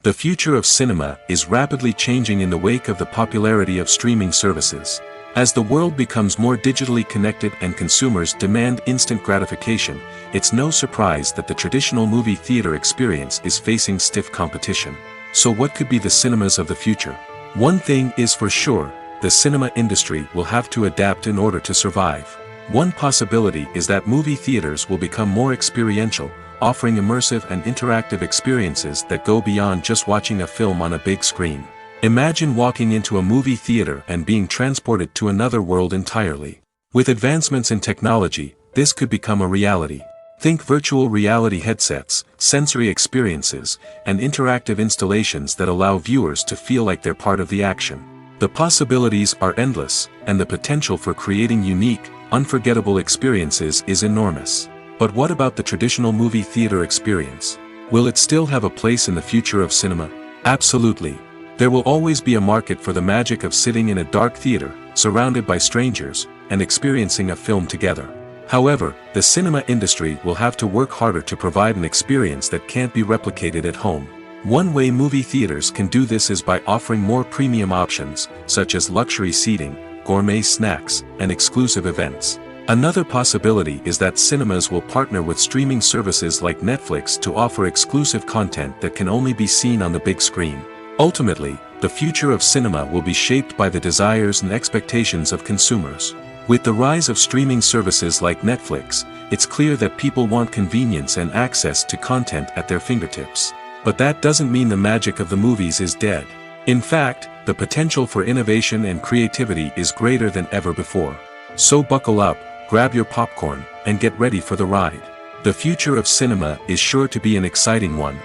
The future of cinema is rapidly changing in the wake of the popularity of streaming services. As the world becomes more digitally connected and consumers demand instant gratification, it's no surprise that the traditional movie theater experience is facing stiff competition. So what could be the cinemas of the future? One thing is for sure, the cinema industry will have to adapt in order to survive. One possibility is that movie theaters will become more experiential, offering immersive and interactive experiences that go beyond just watching a film on a big screen. Imagine walking into a movie theater and being transported to another world entirely. With advancements in technology, this could become a reality. Think virtual reality headsets, sensory experiences, and interactive installations that allow viewers to feel like they're part of the action. The possibilities are endless, and the potential for creating unique, unforgettable experiences is enormous. But what about the traditional movie theater experience? Will it still have a place in the future of cinema? Absolutely. There will always be a market for the magic of sitting in a dark theater, surrounded by strangers, and experiencing a film together. However, the cinema industry will have to work harder to provide an experience that can't be replicated at home. One way movie theaters can do this is by offering more premium options, such as luxury seating, gourmet snacks, and exclusive events. Another possibility is that cinemas will partner with streaming services like Netflix to offer exclusive content that can only be seen on the big screen. Ultimately, the future of cinema will be shaped by the desires and expectations of consumers. With the rise of streaming services like Netflix, it's clear that people want convenience and access to content at their fingertips. But that doesn't mean the magic of the movies is dead. In fact, the potential for innovation and creativity is greater than ever before. So buckle up, grab your popcorn, and get ready for the ride. The future of cinema is sure to be an exciting one.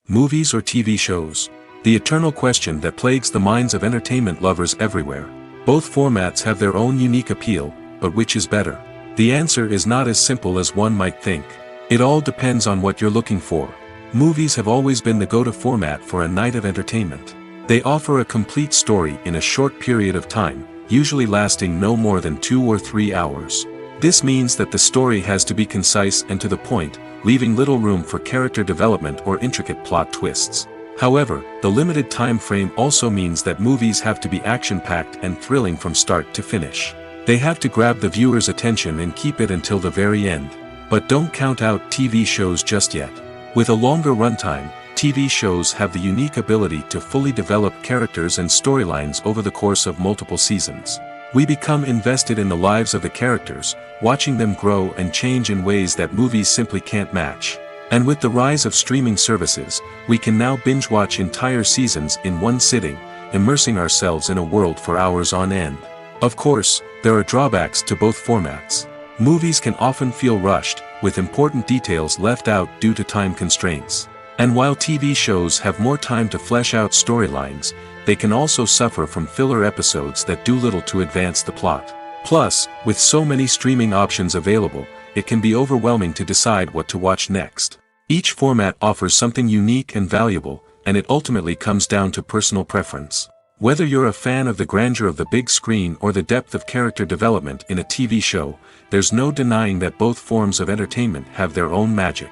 Movies or TV shows? The eternal question that plagues the minds of entertainment lovers everywhere. Both formats have their own unique appeal, but which is better? The answer is not as simple as one might think. It all depends on what you're looking for. Movies have always been the go-to format for a night of entertainment. They offer a complete story in a short period of time, usually lasting no more than 2 or 3 hours. This means that the story has to be concise and to the point, leaving little room for character development or intricate plot twists. However, the limited time frame also means that movies have to be action-packed and thrilling from start to finish. They have to grab the viewer's attention and keep it until the very end. But don't count out TV shows just yet. With a longer runtime, TV shows have the unique ability to fully develop characters and storylines over the course of multiple seasons. We become invested in the lives of the characters, watching them grow and change in ways that movies simply can't match. And with the rise of streaming services, we can now binge-watch entire seasons in one sitting, immersing ourselves in a world for hours on end. Of course, there are drawbacks to both formats. Movies can often feel rushed, with important details left out due to time constraints. And while TV shows have more time to flesh out storylines, they can also suffer from filler episodes that do little to advance the plot. Plus, with so many streaming options available, it can be overwhelming to decide what to watch next. Each format offers something unique and valuable, and it ultimately comes down to personal preference. Whether you're a fan of the grandeur of the big screen or the depth of character development in a TV show, there's no denying that both forms of entertainment have their own magic.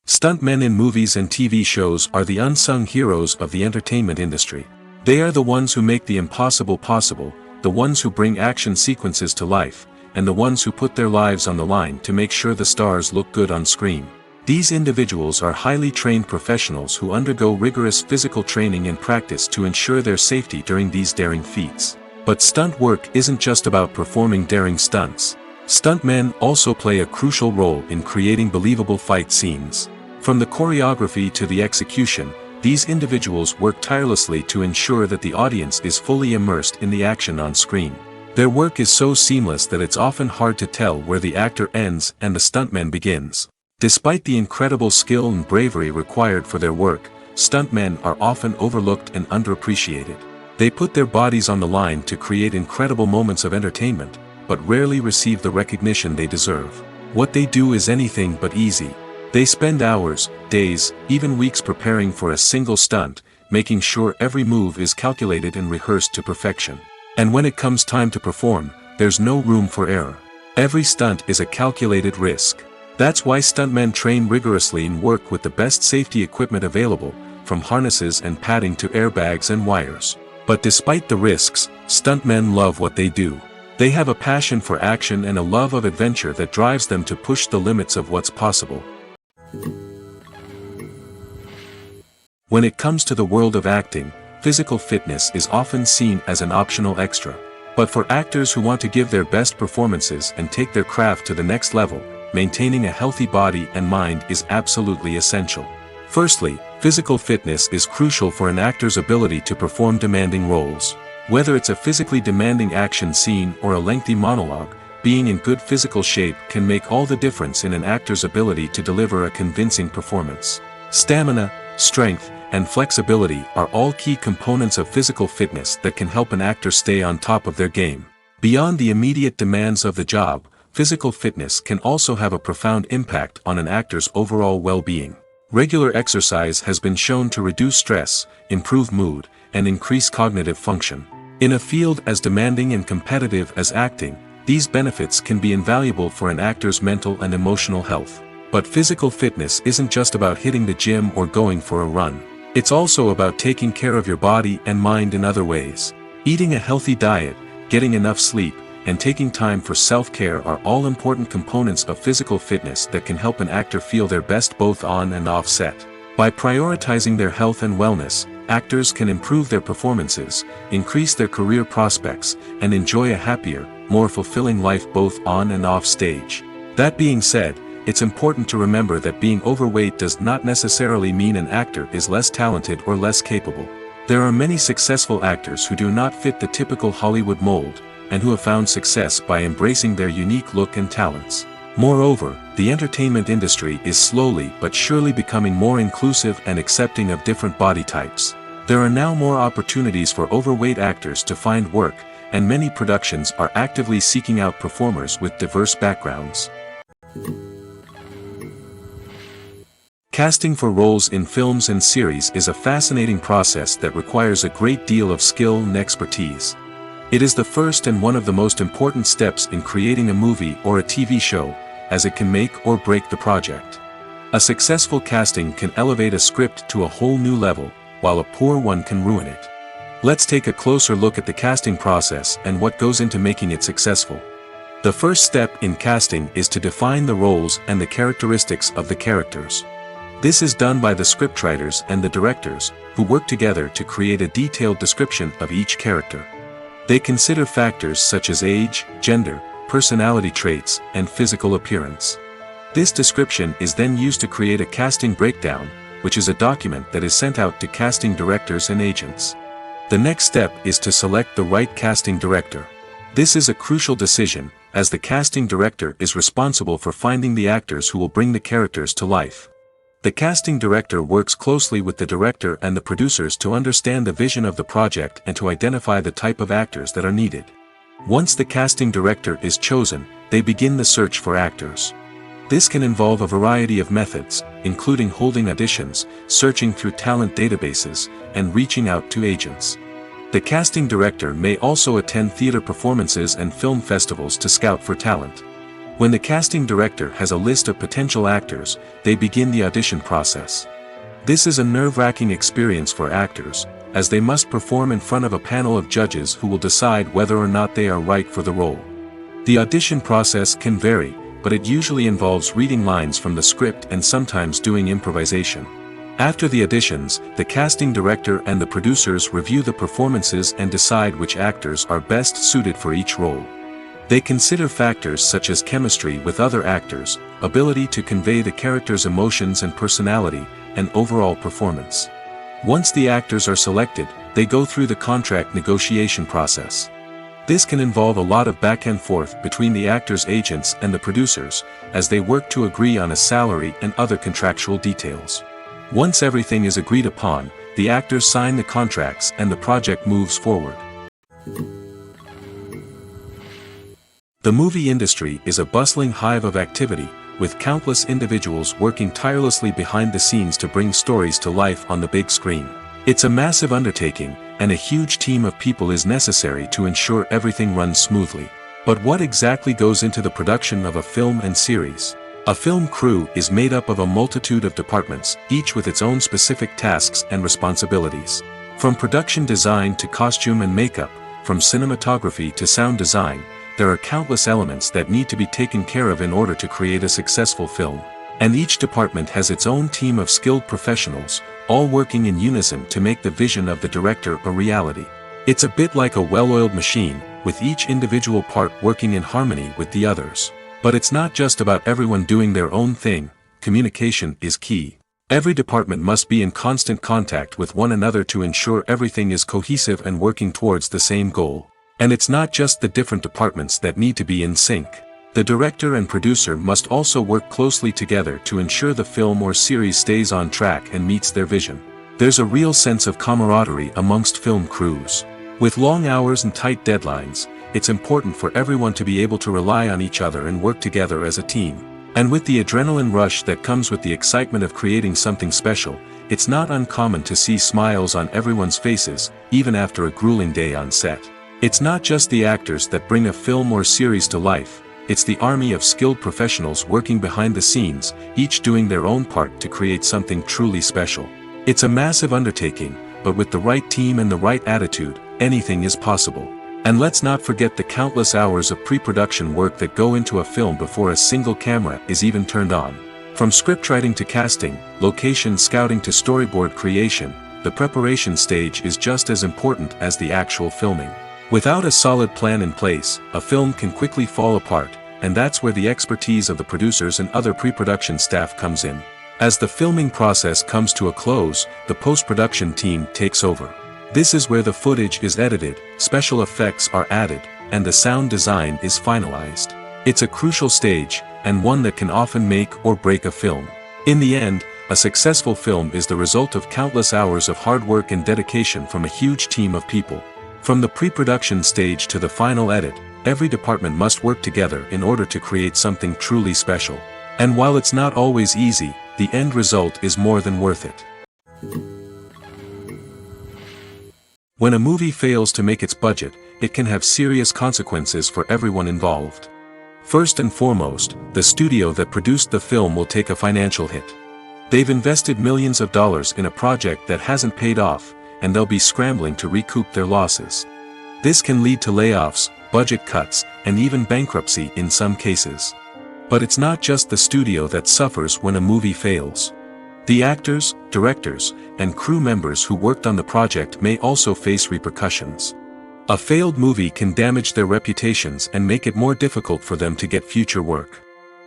Stuntmen in movies and TV shows are the unsung heroes of the entertainment industry. They are the ones who make the impossible possible, the ones who bring action sequences to life, and the ones who put their lives on the line to make sure the stars look good on screen. These individuals are highly trained professionals who undergo rigorous physical training and practice to ensure their safety during these daring feats. But stunt work isn't just about performing daring stunts. Stuntmen also play a crucial role in creating believable fight scenes. From the choreography to the execution, these individuals work tirelessly to ensure that the audience is fully immersed in the action on screen. Their work is so seamless that it's often hard to tell where the actor ends and the stuntman begins. Despite the incredible skill and bravery required for their work, stuntmen are often overlooked and underappreciated. They put their bodies on the line to create incredible moments of entertainment, but rarely receive the recognition they deserve. What they do is anything but easy. They spend hours, days, even weeks preparing for a single stunt, making sure every move is calculated and rehearsed to perfection. And when it comes time to perform, there's no room for error. Every stunt is a calculated risk. That's why stuntmen train rigorously and work with the best safety equipment available, from harnesses and padding to airbags and wires. But despite the risks, stuntmen love what they do. They have a passion for action and a love of adventure that drives them to push the limits of what's possible. When it comes to the world of acting, physical fitness is often seen as an optional extra. But for actors who want to give their best performances and take their craft to the next level, maintaining a healthy body and mind is absolutely essential. Firstly, physical fitness is crucial for an actor's ability to perform demanding roles. Whether it's a physically demanding action scene or a lengthy monologue, being in good physical shape can make all the difference in an actor's ability to deliver a convincing performance. Stamina, strength, and flexibility are all key components of physical fitness that can help an actor stay on top of their game. Beyond the immediate demands of the job, physical fitness can also have a profound impact on an actor's overall well-being. Regular exercise has been shown to reduce stress, improve mood, and increase cognitive function. In a field as demanding and competitive as acting, these benefits can be invaluable for an actor's mental and emotional health. But physical fitness isn't just about hitting the gym or going for a run. It's also about taking care of your body and mind in other ways. Eating a healthy diet, getting enough sleep, and taking time for self-care are all important components of physical fitness that can help an actor feel their best both on and off set. By prioritizing their health and wellness, actors can improve their performances, increase their career prospects, and enjoy a happier, more fulfilling life both on and off stage. That being said, it's important to remember that being overweight does not necessarily mean an actor is less talented or less capable. There are many successful actors who do not fit the typical Hollywood mold, and who have found success by embracing their unique look and talents. Moreover, the entertainment industry is slowly but surely becoming more inclusive and accepting of different body types. There are now more opportunities for overweight actors to find work, and many productions are actively seeking out performers with diverse backgrounds. Casting for roles in films and series is a fascinating process that requires a great deal of skill and expertise. It is the first and one of the most important steps in creating a movie or a TV show, as it can make or break the project. A successful casting can elevate a script to a whole new level, while a poor one can ruin it. Let's take a closer look at the casting process and what goes into making it successful. The first step in casting is to define the roles and the characteristics of the characters. This is done by the scriptwriters and the directors, who work together to create a detailed description of each character. They consider factors such as age, gender, personality traits, and physical appearance. This description is then used to create a casting breakdown, which is a document that is sent out to casting directors and agents. The next step is to select the right casting director. This is a crucial decision, as the casting director is responsible for finding the actors who will bring the characters to life. The casting director works closely with the director and the producers to understand the vision of the project and to identify the type of actors that are needed. Once the casting director is chosen, they begin the search for actors. This can involve a variety of methods, including holding auditions, searching through talent databases, and reaching out to agents. The casting director may also attend theater performances and film festivals to scout for talent. When the casting director has a list of potential actors, they begin the audition process. This is a nerve-wracking experience for actors, as they must perform in front of a panel of judges who will decide whether or not they are right for the role. The audition process can vary, but it usually involves reading lines from the script and sometimes doing improvisation. After the auditions, the casting director and the producers review the performances and decide which actors are best suited for each role. They consider factors such as chemistry with other actors, ability to convey the character's emotions and personality, and overall performance. Once the actors are selected, they go through the contract negotiation process. This can involve a lot of back and forth between the actors' agents and the producers, as they work to agree on a salary and other contractual details. Once everything is agreed upon, the actors sign the contracts and the project moves forward. The movie industry is a bustling hive of activity, with countless individuals working tirelessly behind the scenes to bring stories to life on the big screen. It's a massive undertaking, and a huge team of people is necessary to ensure everything runs smoothly. But what exactly goes into the production of a film and series? A film crew is made up of a multitude of departments, each with its own specific tasks and responsibilities. From production design to costume and makeup, from cinematography to sound design, there are countless elements that need to be taken care of in order to create a successful film. And each department has its own team of skilled professionals, all working in unison to make the vision of the director a reality. It's a bit like a well-oiled machine, with each individual part working in harmony with the others. But it's not just about everyone doing their own thing. Communication is key. Every department must be in constant contact with one another to ensure everything is cohesive and working towards the same goal. And it's not just the different departments that need to be in sync. The director and producer must also work closely together to ensure the film or series stays on track and meets their vision. There's a real sense of camaraderie amongst film crews. With long hours and tight deadlines, it's important for everyone to be able to rely on each other and work together as a team. And with the adrenaline rush that comes with the excitement of creating something special, it's not uncommon to see smiles on everyone's faces, even after a grueling day on set. It's not just the actors that bring a film or series to life, it's the army of skilled professionals working behind the scenes, each doing their own part to create something truly special. It's a massive undertaking, but with the right team and the right attitude, anything is possible. And let's not forget the countless hours of pre-production work that go into a film before a single camera is even turned on. From scriptwriting to casting, location scouting to storyboard creation, the preparation stage is just as important as the actual filming. Without a solid plan in place, a film can quickly fall apart, and that's where the expertise of the producers and other pre-production staff comes in. As the filming process comes to a close, the post-production team takes over. This is where the footage is edited, special effects are added, and the sound design is finalized. It's a crucial stage, and one that can often make or break a film. In the end, a successful film is the result of countless hours of hard work and dedication from a huge team of people. From the pre-production stage to the final edit, every department must work together in order to create something truly special. And while it's not always easy, the end result is more than worth it. When a movie fails to make its budget, it can have serious consequences for everyone involved. First and foremost, the studio that produced the film will take a financial hit. They've invested millions of dollars in a project that hasn't paid off, and they'll be scrambling to recoup their losses. This can lead to layoffs, budget cuts, and even bankruptcy in some cases. But it's not just the studio that suffers when a movie fails. The actors, directors, and crew members who worked on the project may also face repercussions. A failed movie can damage their reputations and make it more difficult for them to get future work.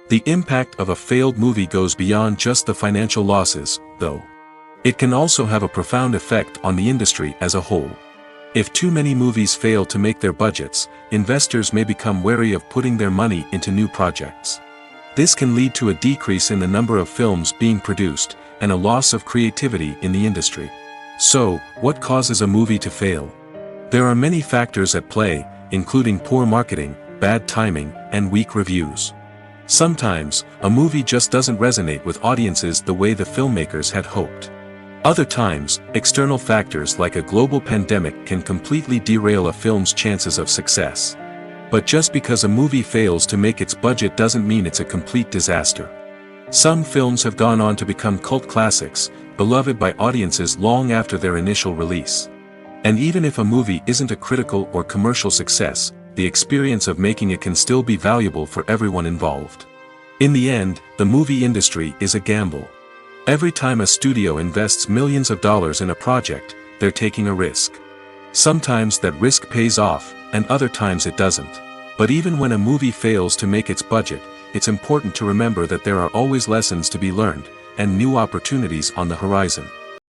The impact of a failed movie goes beyond just the financial losses, though. It can also have a profound effect on the industry as a whole. If too many movies fail to make their budgets, investors may become wary of putting their money into new projects. This can lead to a decrease in the number of films being produced, and a loss of creativity in the industry. So, what causes a movie to fail? There are many factors at play, including poor marketing, bad timing, and weak reviews. Sometimes, a movie just doesn't resonate with audiences the way the filmmakers had hoped. Other times, external factors like a global pandemic can completely derail a film's chances of success. But just because a movie fails to make its budget doesn't mean it's a complete disaster. Some films have gone on to become cult classics, beloved by audiences long after their initial release. And even if a movie isn't a critical or commercial success, the experience of making it can still be valuable for everyone involved. In the end, the movie industry is a gamble. Every time a studio invests millions of dollars in a project, they're taking a risk. Sometimes that risk pays off, and other times it doesn't. But even when a movie fails to make its budget, it's important to remember that there are always lessons to be learned, and new opportunities on the horizon.